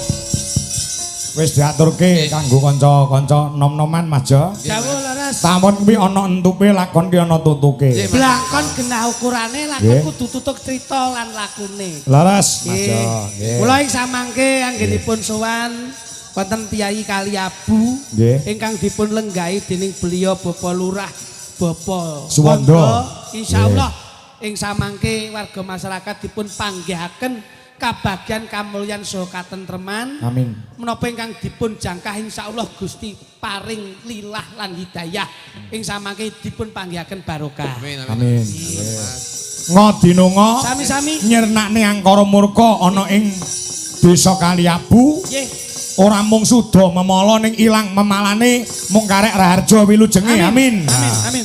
Wis diaturke kanggo kanca-kanca nom-noman Mas Jo. Dawuh leres. Tamun kuwi ana entupe, lakon ki ana tutuke. Nggih, Mas. Blangkon genah ukurane lakon Nggih. kudu tutuk crita lan lakune. Leres Mas Jo. Nggih. Nggih. Kula ing samangke anggenipun sowan wonten Piyai Kaliabu Nggih. ingkang dipun lenggahi dening beliau Bapak Lurah Bapak Suwondo. Insyaallah ing samangke warga masyarakat dipun panggihaken kabagyan kamulyan saha katentreman. Amin. Menapa ingkang dipun jangkah insyaallah Gusti paring lilah lan hidayah ing samangke dipun panggihaken barokah. Amin. Amin. Ngodinunga Sami-sami. nyirnakne angkara murka ana ing Desa Kaliabu. Nggih. Ora mung suda memala ning ilang memalane mung karek raharja wilujenge. Amin. Amin. Amin. Amin.